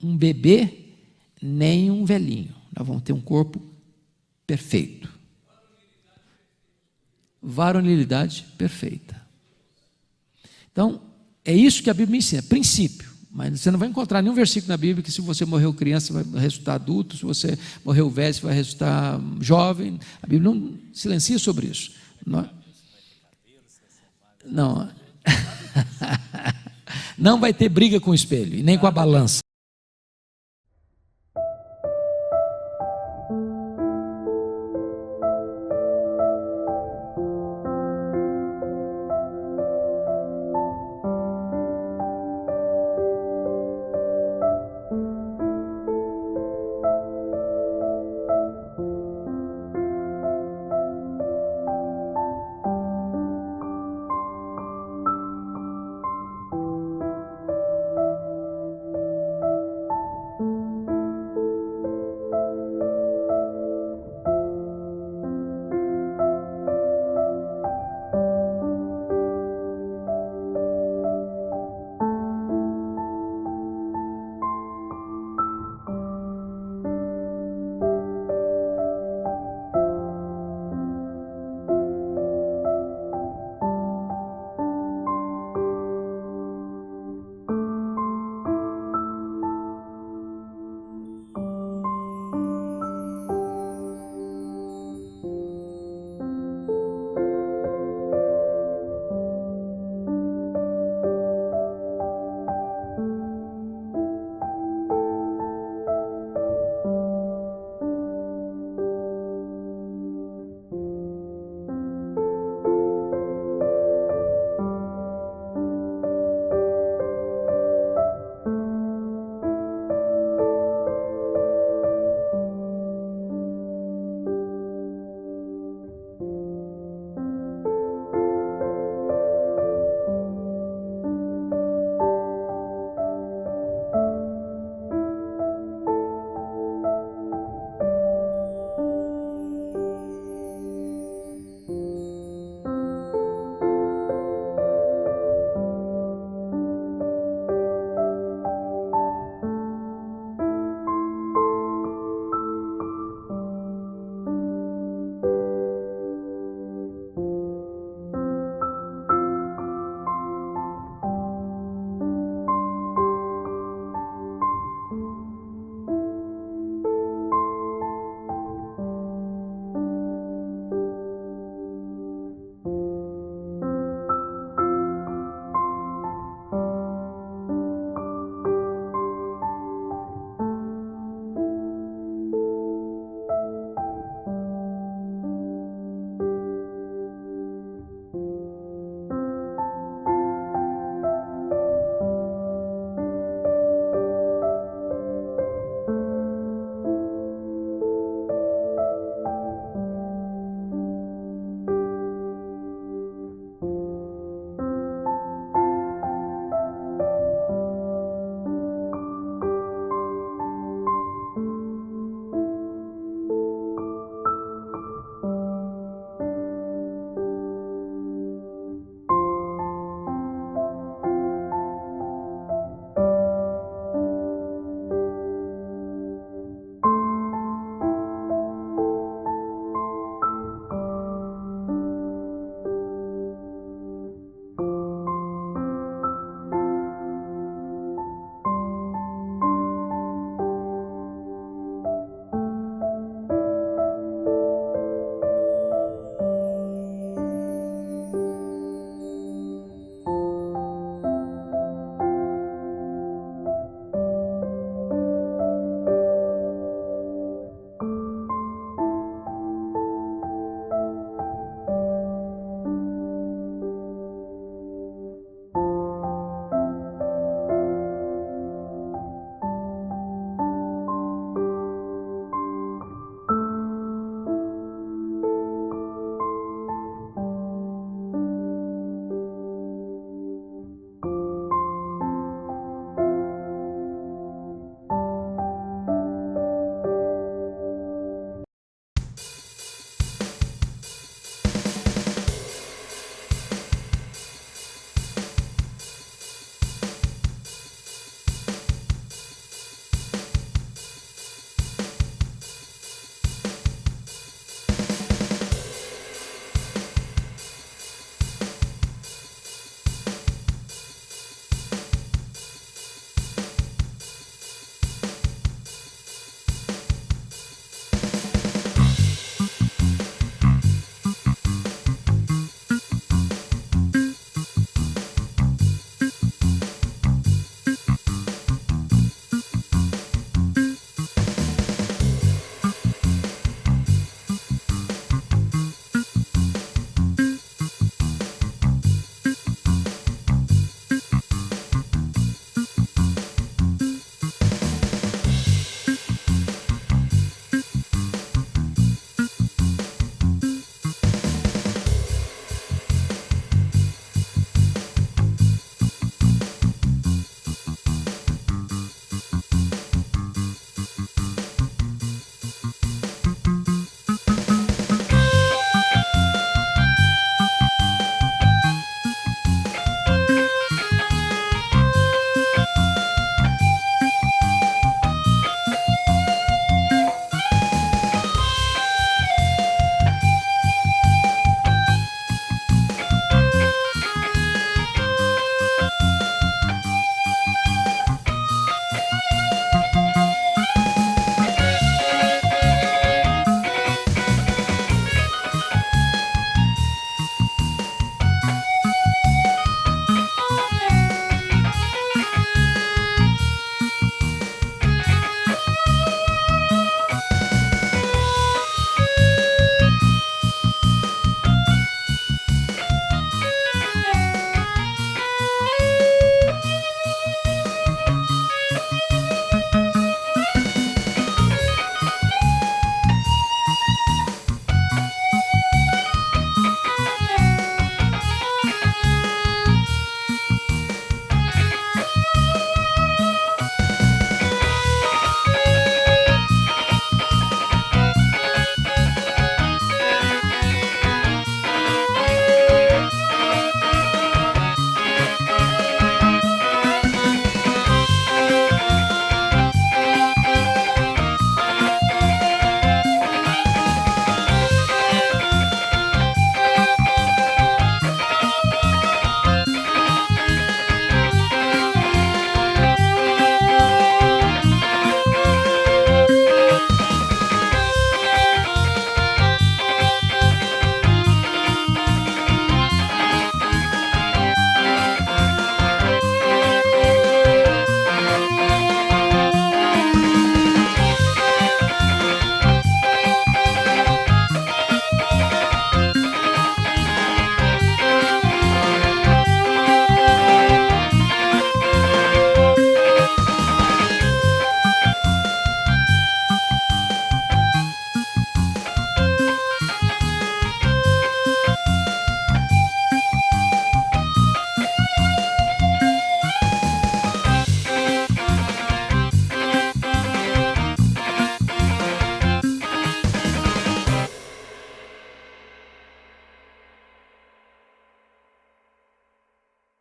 um bebê, nem um velhinho. Nós vamos ter um corpo perfeito. Varonilidade perfeita. Então, é isso que a Bíblia me ensina, princípio. Mas você não vai encontrar nenhum versículo na Bíblia que se você morreu criança, você vai resultar adulto, se você morreu velho, você vai resultar jovem. A Bíblia não silencia sobre isso. Não, não vai ter briga com o espelho, e nem com a balança.